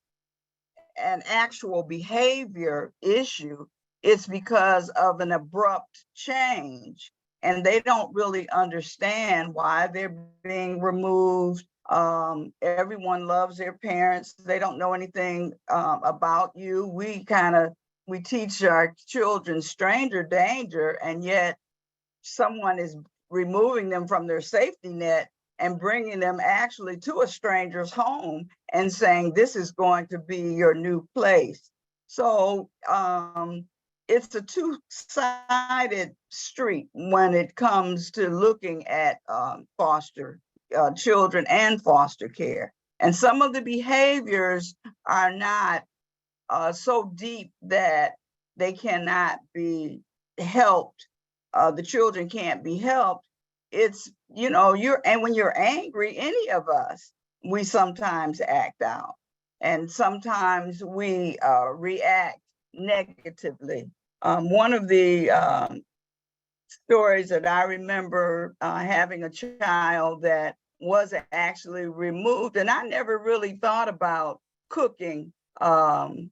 an actual behavior issue. It's because of an abrupt change, and they don't really understand why they're being removed. Everyone loves their parents. They don't know anything about you. We teach our children stranger danger, and yet someone is removing them from their safety net and bringing them actually to a stranger's home and saying, this is going to be your new place. So it's a two-sided street when it comes to looking at foster children and foster care. And some of the behaviors are not so deep that they cannot be helped. The children can't be helped. It's, and when you're angry, any of us, we sometimes act out, and sometimes we react negatively. One of the stories that I remember having a child that was actually removed, and I never really thought about cooking, and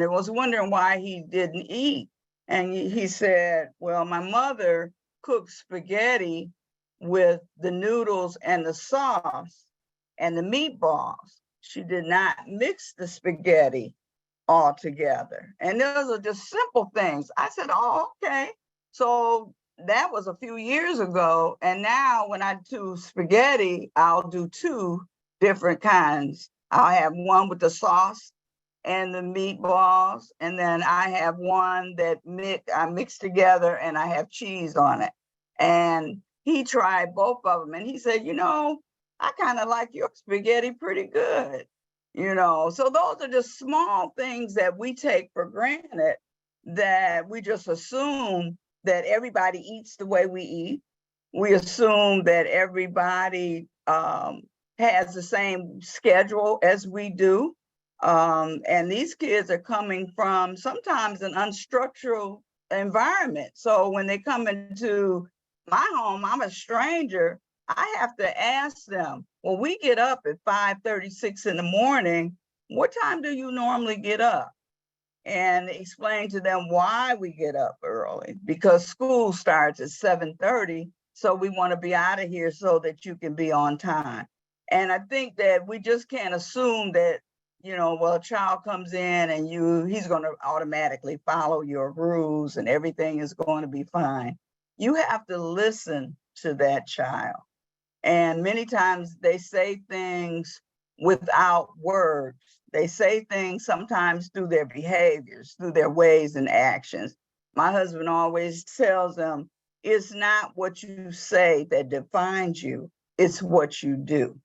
I was wondering why he didn't eat. And he said, well, my mother cooked spaghetti with the noodles and the sauce and the meatballs. She did not mix the spaghetti all together. And those are just simple things. I said, oh, okay. So that was a few years ago. And now when I do spaghetti, I'll do two different kinds. I'll have one with the sauce and the meatballs, and then I have one that I mix together and I have cheese on it. And he tried both of them, and he said, I kind of like your spaghetti pretty good. So those are just small things that we take for granted, that we just assume that everybody eats the way we eat. we assume that everybody has the same schedule as we do. And these kids are coming from sometimes an unstructured environment. So when they come into my home, I'm a stranger. I have to ask them, well, we get up at 5:36 in the morning. What time do you normally get up? And explain to them why we get up early, because school starts at 7:30. So we want to be out of here so that you can be on time. And I think that we just can't assume that, well, a child comes in and he's going to automatically follow your rules and everything is going to be fine. You have to listen to that child. And many times they say things without words. They say things sometimes through their behaviors, through their ways and actions. My husband always tells them, it's not what you say that defines you, it's what you do.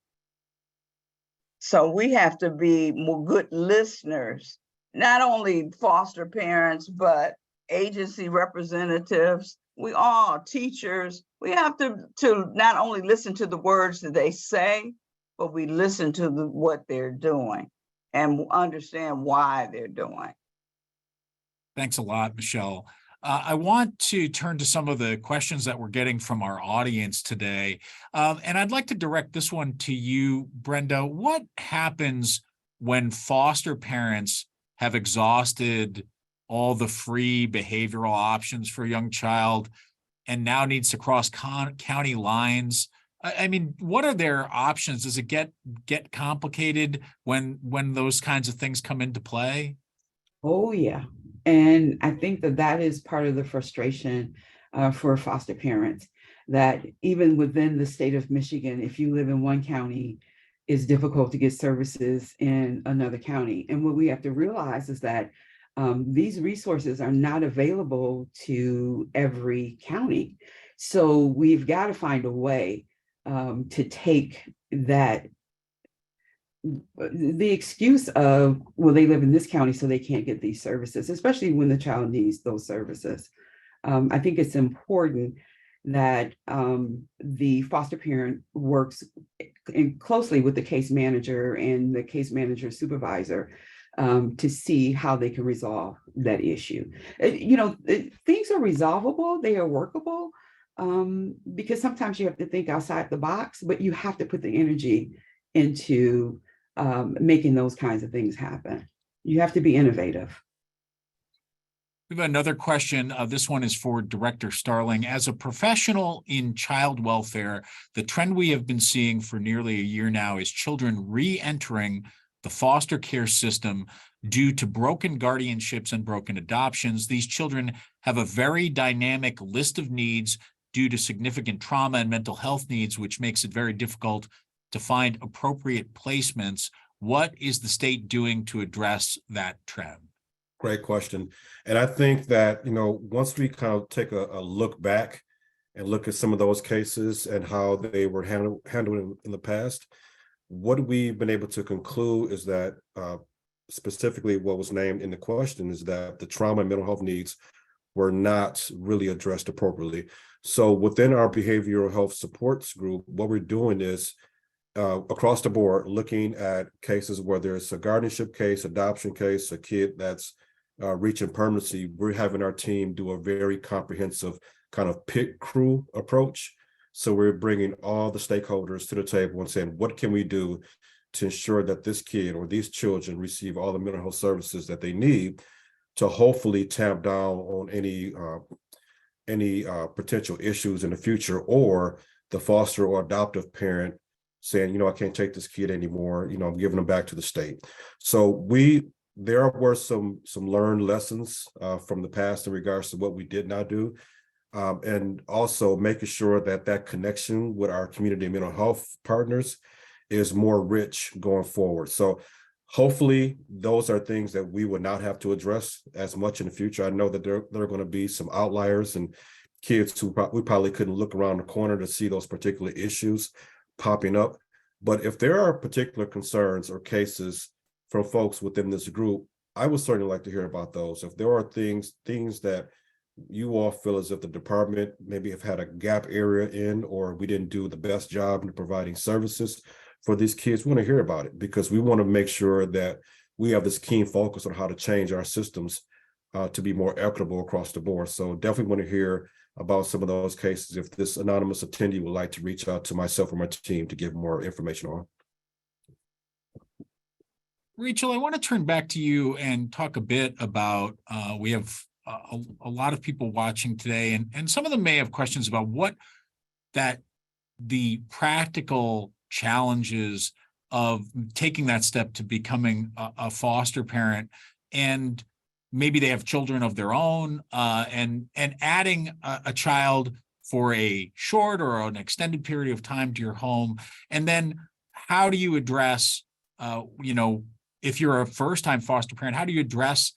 So we have to be more good listeners, not only foster parents, but agency representatives. We all, teachers, we have to not only listen to the words that they say, but we listen to what they're doing and understand why they're doing. Thanks a lot, Michele. I want to turn to some of the questions that we're getting from our audience today. And I'd like to direct this one to you, Brenda. What happens when foster parents have exhausted all the free behavioral options for a young child and now needs to cross county lines? I mean, what are their options? Does it get complicated when those kinds of things come into play? Oh, yeah. And I think that is part of the frustration for foster parents, that even within the state of Michigan, if you live in one county, it's difficult to get services in another county. And what we have to realize is that these resources are not available to every county. So we've got to find a way to take that, the excuse of, well, they live in this county, so they can't get these services, especially when the child needs those services. I think it's important that the foster parent works closely with the case manager and the case manager supervisor to see how they can resolve that issue. Things are resolvable, they are workable, because sometimes you have to think outside the box, but you have to put the energy into making those kinds of things happen. You have to be innovative. We have another question. This one is for Director Starling. As a professional in child welfare, the trend we have been seeing for nearly a year now is children re-entering the foster care system due to broken guardianships and broken adoptions. These children have a very dynamic list of needs due to significant trauma and mental health needs, which makes it very difficult to find appropriate placements. What is the state doing to address that trend? Great question. And I think that, once we kind of take a look back and look at some of those cases and how they were handled in the past, what we've been able to conclude is that specifically what was named in the question is that the trauma and mental health needs were not really addressed appropriately. So within our behavioral health supports group, what we're doing is across the board, looking at cases where there's a guardianship case, adoption case, a kid that's reaching permanency. We're having our team do a very comprehensive kind of pit crew approach. So we're bringing all the stakeholders to the table and saying, what can we do to ensure that this kid or these children receive all the mental health services that they need to hopefully tamp down on any potential issues in the future, or the foster or adoptive parent saying, I can't take this kid anymore, I'm giving them back to the state. So there were some learned lessons from the past in regards to what we did not do, and also making sure that connection with our community mental health partners is more rich going forward. So hopefully those are things that we would not have to address as much in the future. I know that there are going to be some outliers and kids who we probably couldn't look around the corner to see those particular issues popping up. But if there are particular concerns or cases from folks within this group, I would certainly like to hear about those. If there are things that you all feel as if the department maybe have had a gap area in, or we didn't do the best job in providing services for these kids, we want to hear about it, because we want to make sure that we have this keen focus on how to change our systems to be more equitable across the board. So definitely want to hear about some of those cases if this anonymous attendee would like to reach out to myself or my team to give more information on. Rachel, I want to turn back to you and talk a bit about, we have a lot of people watching today, and some of them may have questions about what the practical challenges of taking that step to becoming a foster parent, and maybe they have children of their own, and adding a child for a short or an extended period of time to your home. And then how do you address, if you're a first-time foster parent, how do you address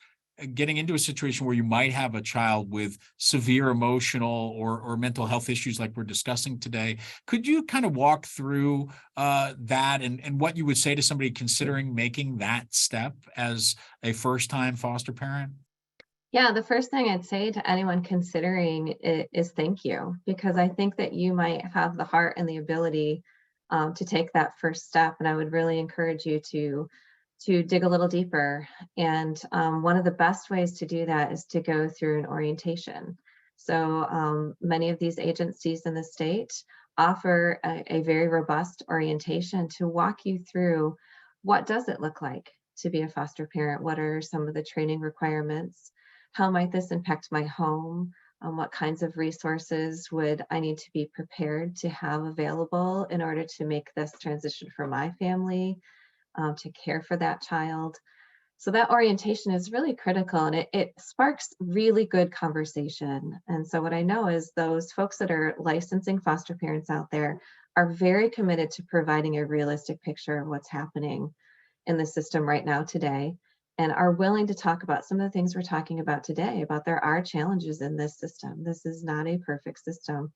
getting into a situation where you might have a child with severe emotional or mental health issues like we're discussing today? Could you kind of walk through that and what you would say to somebody considering making that step as a first-time foster parent? Yeah, the first thing I'd say to anyone considering it is thank you, because I think that you might have the heart and the ability to take that first step. And I would really encourage you to dig a little deeper. And one of the best ways to do that is to go through an orientation. So many of these agencies in the state offer a very robust orientation to walk you through what does it look like to be a foster parent? What are some of the training requirements? How might this impact my home? What kinds of resources would I need to be prepared to have available in order to make this transition for my family? To care for that child. So that orientation is really critical, and it sparks really good conversation. And so what I know is those folks that are licensing foster parents out there are very committed to providing a realistic picture of what's happening in the system right now today, and are willing to talk about some of the things we're talking about today, about there are challenges in this system. This is not a perfect system.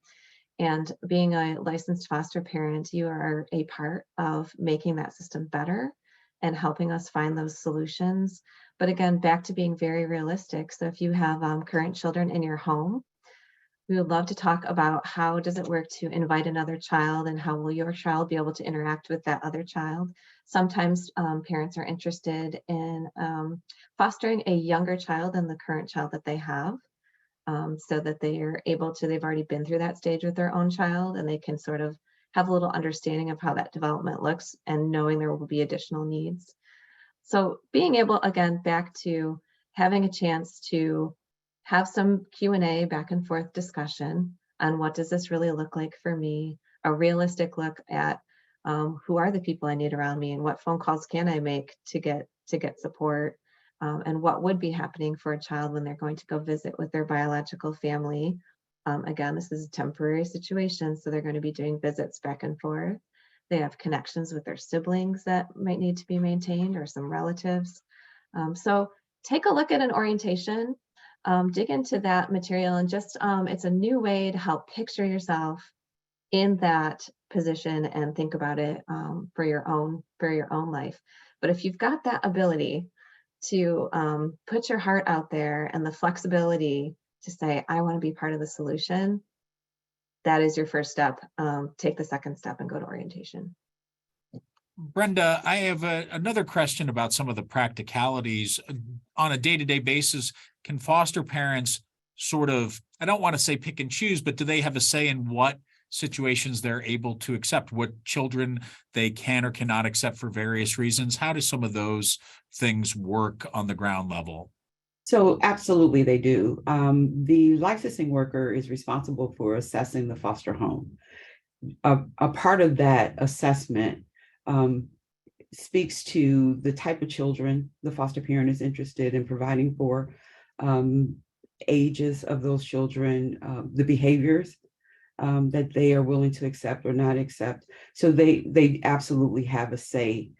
And being a licensed foster parent, you are a part of making that system better and helping us find those solutions. But again, back to being very realistic. So if you have current children in your home, we would love to talk about how does it work to invite another child, and how will your child be able to interact with that other child. Sometimes parents are interested in fostering a younger child than the current child that they have. So that they are able to, they've already been through that stage with their own child, and they can sort of have a little understanding of how that development looks, and knowing there will be additional needs. So being able, again, back to having a chance to have some Q&A, back and forth discussion on what does this really look like for me, a realistic look at who are the people I need around me, and what phone calls can I make to get support. And what would be happening for a child when they're going to go visit with their biological family. Again, this is a temporary situation, so they're going to be doing visits back and forth. They have connections with their siblings that might need to be maintained, or some relatives. So take a look at an orientation, dig into that material, and just it's a new way to help picture yourself in that position and think about it for your own life. But if you've got that ability to put your heart out there and the flexibility to say, I want to be part of the solution, that is your first step. Take the second step and go to orientation. Brenda, I have another question about some of the practicalities. On a day-to-day basis, can foster parents sort of, I don't want to say pick and choose, but do they have a say in what situations they're able to accept, what children they can or cannot accept for various reasons? How do some of those things work on the ground level? So absolutely they do. The licensing worker is responsible for assessing the foster home. A part of that assessment speaks to the type of children the foster parent is interested in providing for, ages of those children, the behaviors that they are willing to accept or not accept. So they absolutely have a say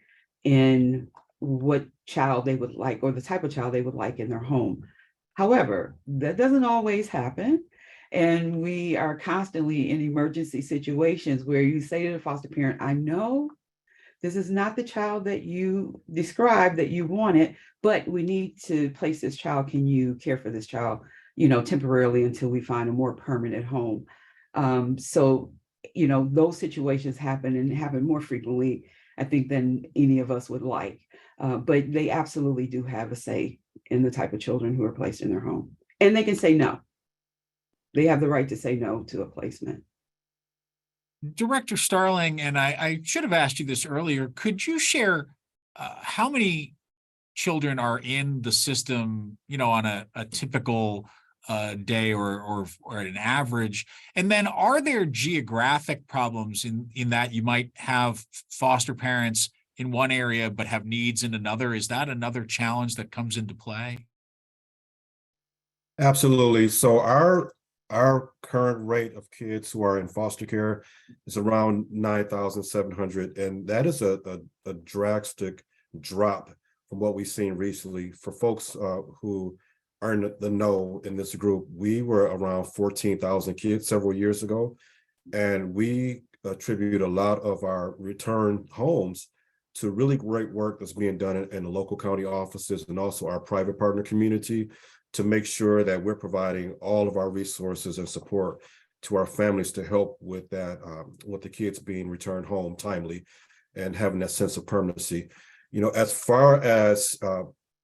in what child they would like, or the type of child they would like in their home. However, that doesn't always happen. And we are constantly in emergency situations where you say to the foster parent, I know this is not the child that you described that you wanted, but we need to place this child. Can you care for this child temporarily until we find a more permanent home. So, those situations happen and happen more frequently, I think, than any of us would like. But they absolutely do have a say in the type of children who are placed in their home. And they can say no. They have the right to say no to a placement. Director Starling, and I should have asked you this earlier, could you share how many children are in the system, on a typical day or an average? And then are there geographic problems in that you might have foster parents in one area but have needs in another? Is that another challenge that comes into play? Absolutely. So our current rate of kids who are in foster care is around 9,700, and that is a drastic drop from what we've seen recently. For folks who are in the know in this group, we were around 14,000 kids several years ago, and we attribute a lot of our return homes to really great work that's being done in the local county offices and also our private partner community to make sure that we're providing all of our resources and support to our families to help with that, with the kids being returned home timely and having that sense of permanency. As far as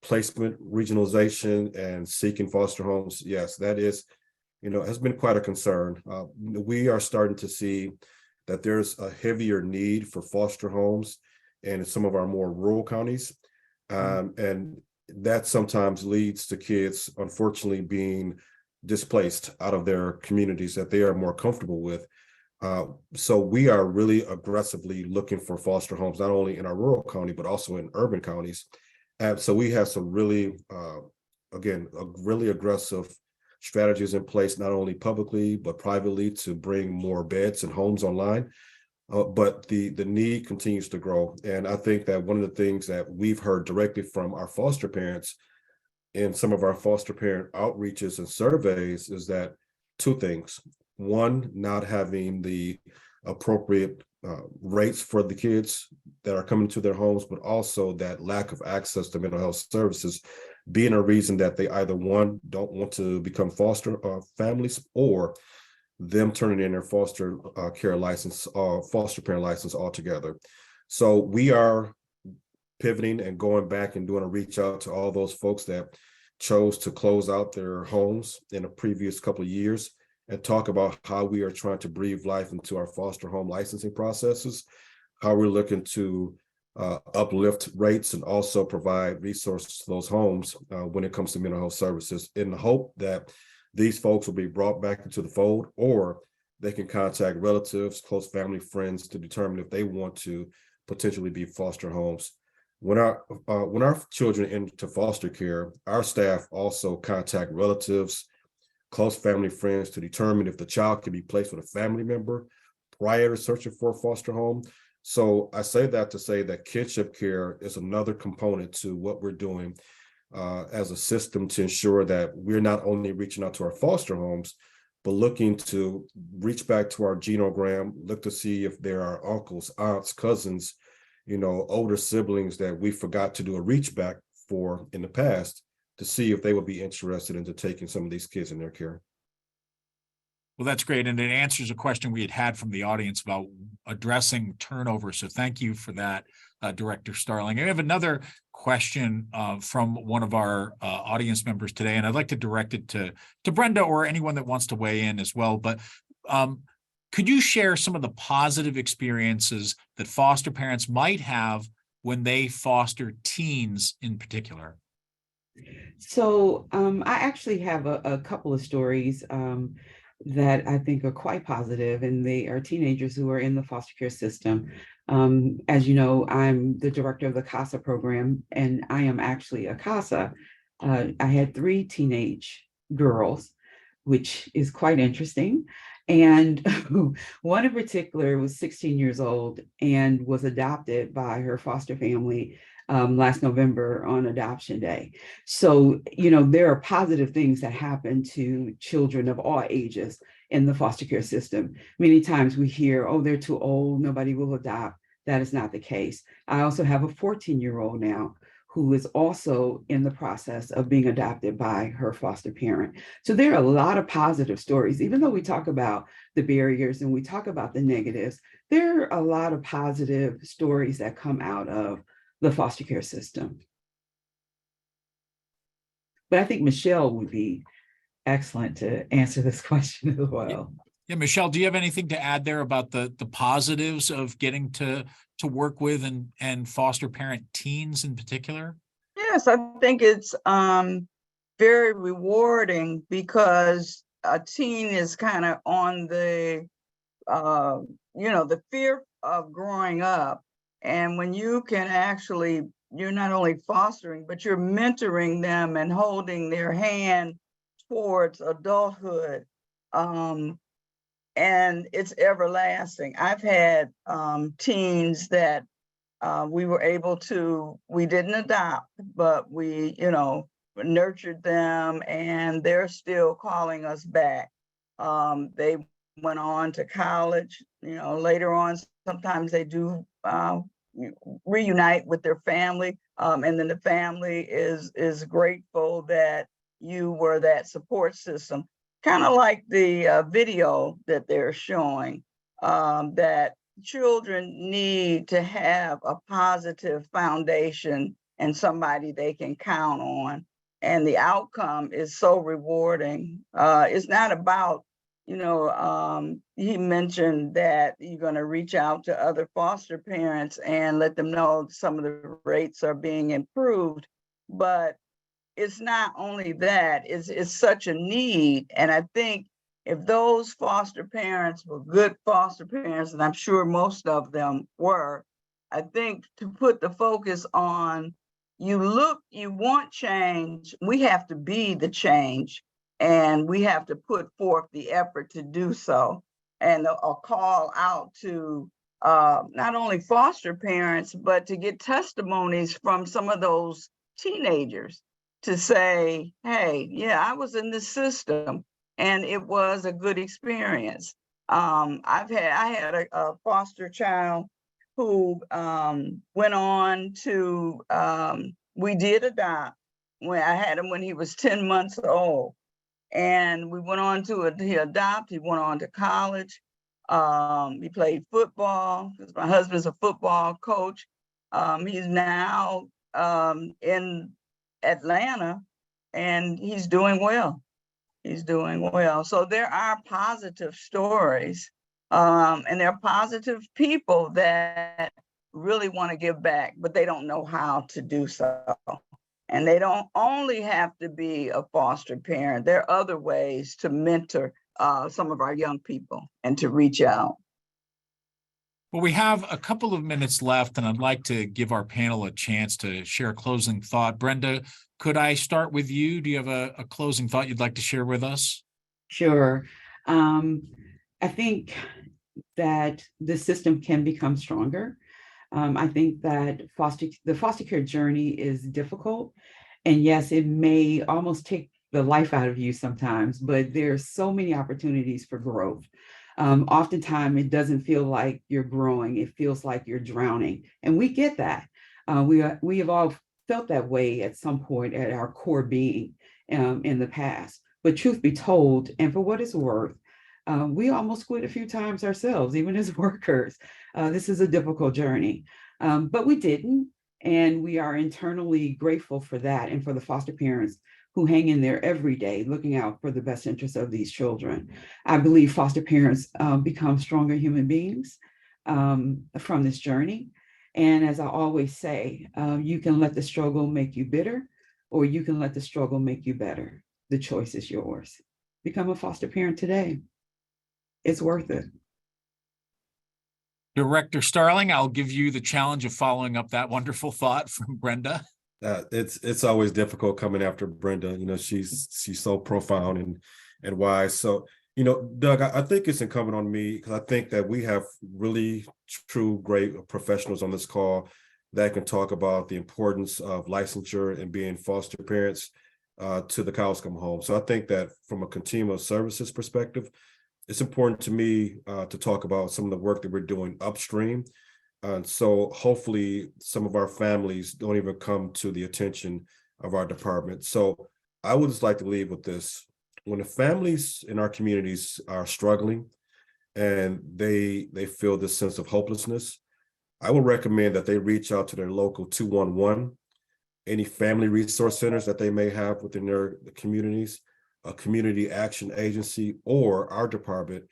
placement, regionalization, and seeking foster homes, yes, that is, has been quite a concern. We are starting to see that there's a heavier need for foster homes in some of our more rural counties. And that sometimes leads to kids, unfortunately, being displaced out of their communities that they are more comfortable with. So we are really aggressively looking for foster homes, not only in our rural county, but also in urban counties. And so we have some really, really aggressive strategies in place, not only publicly, but privately, to bring more beds and homes online. But the need continues to grow. And I think that one of the things that we've heard directly from our foster parents in some of our foster parent outreaches and surveys is that two things. One, not having the appropriate rates for the kids that are coming to their homes, but also that lack of access to mental health services being a reason that they either, one, don't want to become foster families, or them turning in their foster care license or foster parent license altogether. So we are pivoting and going back and doing a reach out to all those folks that chose to close out their homes in the previous couple of years and talk about how we are trying to breathe life into our foster home licensing processes, how we're looking to uplift rates and also provide resources to those homes when it comes to mental health services, in the hope that these folks will be brought back into the fold, or they can contact relatives, close family, friends to determine if they want to potentially be foster homes. When our children enter foster care, our staff also contact relatives, close family, friends to determine if the child can be placed with a family member prior to searching for a foster home. So I say that to say that kinship care is another component to what we're doing as a system to ensure that we're not only reaching out to our foster homes, but looking to reach back to our genogram, look to see if there are uncles, aunts, cousins, older siblings that we forgot to do a reach back for in the past, to see if they would be interested into taking some of these kids in their care. Well, that's great. And it answers a question we had from the audience about addressing turnover. So thank you for that, Director Starling. I have another question from one of our audience members today, and I'd like to direct it to Brenda or anyone that wants to weigh in as well. But could you share some of the positive experiences that foster parents might have when they foster teens in particular? So I actually have a couple of stories that I think are quite positive, and they are teenagers who are in the foster care system. As you know, I'm the director of the CASA program, and I am actually a CASA. I had 3 teenage girls, which is quite interesting. And one in particular was 16 years old and was adopted by her foster family last November on adoption day. So, there are positive things that happen to children of all ages in the foster care system. Many times we hear, oh, they're too old, nobody will adopt. That is not the case. I also have a 14-year-old now who is also in the process of being adopted by her foster parent. So there are a lot of positive stories. Even though we talk about the barriers and we talk about the negatives, there are a lot of positive stories that come out of the foster care system. But I think Michele would be excellent to answer this question as well. Yeah, Michele, do you have anything to add there about the positives of getting to work with and foster parent teens in particular? Yes, I think it's very rewarding because a teen is kind of on the the fear of growing up. And when you can actually, you're not only fostering, but you're mentoring them and holding their hand towards adulthood. And it's everlasting. I've had teens that we didn't adopt, but we, nurtured them, and they're still calling us back. They went on to college, later on, sometimes they do reunite with their family. And then the family is grateful that you were that support system. Kind of like the video that they're showing, that children need to have a positive foundation and somebody they can count on. And the outcome is so rewarding. It's not about, he mentioned that you're going to reach out to other foster parents and let them know some of the rates are being improved. But it's not only that, it's such a need. And I think if those foster parents were good foster parents, and I'm sure most of them were, I think to put the focus on, you want change, we have to be the change, and we have to put forth the effort to do so. And a call out to not only foster parents, but to get testimonies from some of those teenagers to say, hey, yeah, I was in this system and it was a good experience. I had a foster child who went on to, we did adopt. When I had him when he was 10 months old. And we went on to he went on to college. He played football because my husband's a football coach. He's now in Atlanta, and he's doing well. So there are positive stories, and there are positive people that really want to give back, but they don't know how to do so. And they don't only have to be a foster parent. There are other ways to mentor some of our young people and to reach out. Well, we have a couple of minutes left, and I'd like to give our panel a chance to share a closing thought. Brenda, could I start with you? Do you have a closing thought you'd like to share with us? Sure. I think that the system can become stronger. I think that the foster care journey is difficult. And yes, it may almost take the life out of you sometimes, but there's so many opportunities for growth. Oftentimes, it doesn't feel like you're growing. It feels like you're drowning. And we get that. We have all felt that way at some point at our core being in the past. But truth be told, and for what it's worth, we almost quit a few times ourselves, even as workers. This is a difficult journey, but we didn't. And we are internally grateful for that and for the foster parents who hang in there every day, looking out for the best interests of these children. I believe foster parents become stronger human beings from this journey. And as I always say, you can let the struggle make you bitter, or you can let the struggle make you better. The choice is yours. Become a foster parent today. It's worth it. Director Starling, I'll give you the challenge of following up that wonderful thought from Brenda. It's always difficult coming after Brenda. She's so profound and wise. So, Doug, I think it's incumbent on me, because I think that we have really true great professionals on this call that can talk about the importance of licensure and being foster parents to the cows come home. So I think that from a continuum of services perspective, it's important to me to talk about some of the work that we're doing upstream And so hopefully some of our families don't even come to the attention of our department. So I would just like to leave with this. When the families in our communities are struggling and they feel this sense of hopelessness, I would recommend that they reach out to their local 211, any family resource centers that they may have within their communities, a community action agency, or our department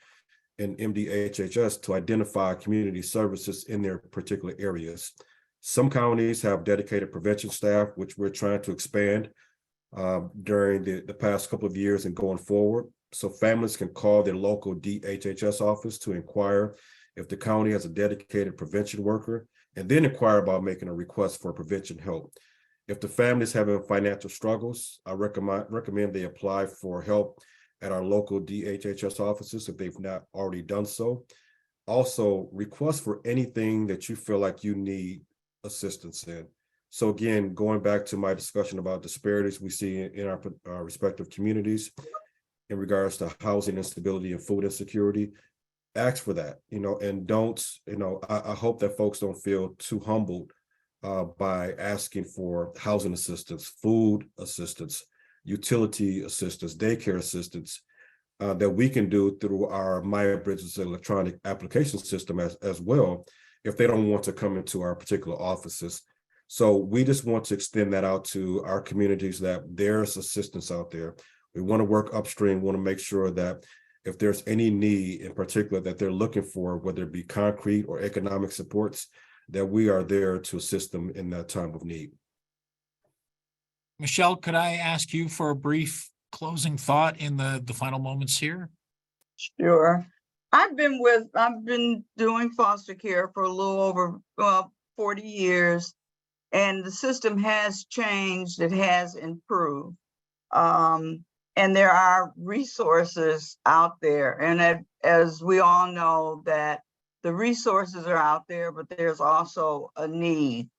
in MDHHS to identify community services in their particular areas. Some counties have dedicated prevention staff, which we're trying to expand during the past couple of years and going forward. So families can call their local DHHS office to inquire if the county has a dedicated prevention worker, and then inquire about making a request for prevention help. If the family is having financial struggles, I recommend they apply for help at our local DHHS offices if they've not already done so. Also, request for anything that you feel like you need assistance in. So again, going back to my discussion about disparities we see in our respective communities in regards to housing instability and food insecurity, ask for that, and don't, I hope that folks don't feel too humbled by asking for housing assistance, food assistance, utility assistance, daycare assistance that we can do through our Maya Bridges electronic application system as well, if they don't want to come into our particular offices. So we just want to extend that out to our communities, that there's assistance out there. We want to work upstream, want to make sure that if there's any need in particular that they're looking for, whether it be concrete or economic supports, that we are there to assist them in that time of need. Michele, could I ask you for a brief closing thought in the final moments here? Sure. I've been doing foster care for a little over 40 years, and the system has changed. It has improved. And there are resources out there. And as we all know, that the resources are out there, but there's also a need.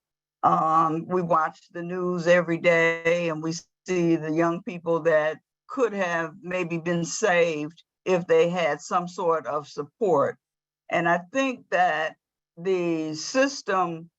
We watch the news every day and we see the young people that could have maybe been saved if they had some sort of support. And I think that the system,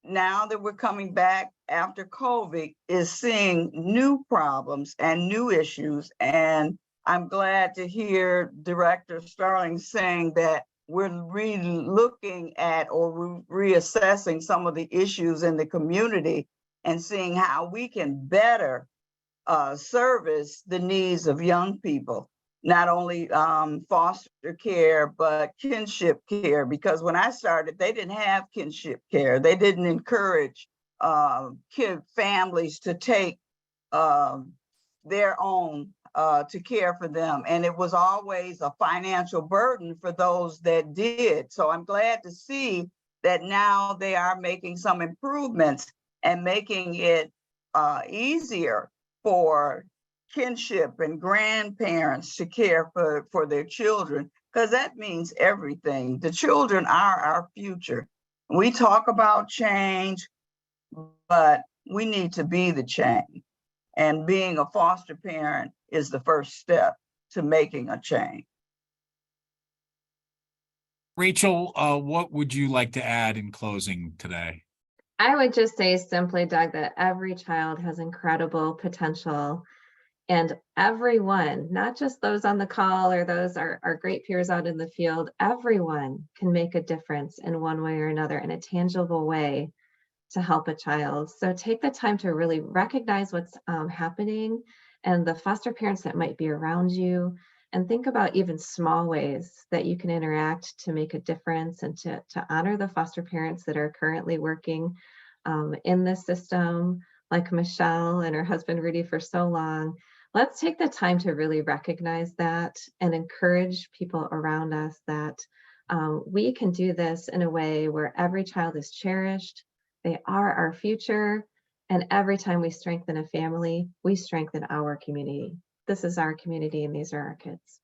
now that we're coming back after COVID, is seeing new problems and new issues. And I'm glad to hear Director Starling saying that we're really looking at or reassessing some of the issues in the community and seeing how we can better service the needs of young people. Not only foster care, but kinship care, because when I started, they didn't have kinship care. They didn't encourage families to take their own to care for them. And it was always a financial burden for those that did. So I'm glad to see that now they are making some improvements and making it easier for kinship and grandparents to care for their children, because that means everything. The children are our future. We talk about change, but we need to be the change. And being a foster parent is the first step to making a change. Rachel, what would you like to add in closing today? I would just say simply, Doug, that every child has incredible potential, and everyone, not just those on the call or those our great peers out in the field, everyone can make a difference in one way or another, in a tangible way, to help a child. So take the time to really recognize what's happening and the foster parents that might be around you, and think about even small ways that you can interact to make a difference and to honor the foster parents that are currently working in this system, like Michele and her husband Rudy for so long. Let's take the time to really recognize that and encourage people around us that we can do this in a way where every child is cherished. They are our future. And every time we strengthen a family, we strengthen our community. This is our community and these are our kids.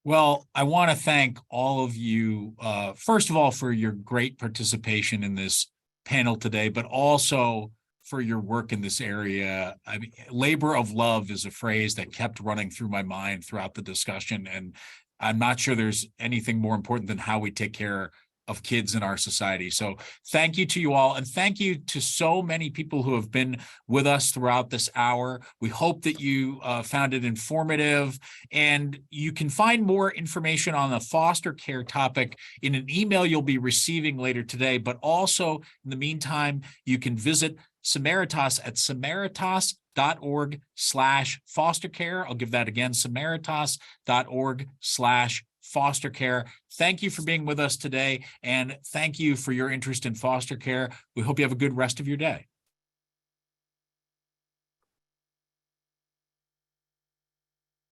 Well, I want to thank all of you, first of all, for your great participation in this panel today, but also for your work in this area. I mean, labor of love is a phrase that kept running through my mind throughout the discussion. And I'm not sure there's anything more important than how we take care of kids in our society. So thank you to you all. And thank you to so many people who have been with us throughout this hour. We hope that you found it informative, and you can find more information on the foster care topic in an email you'll be receiving later today. But also in the meantime, you can visit Samaritas at samaritas.org/fostercare. I'll give that again, samaritas.org/foster care. Thank you for being with us today, and thank you for your interest in foster care. We hope you have a good rest of your day.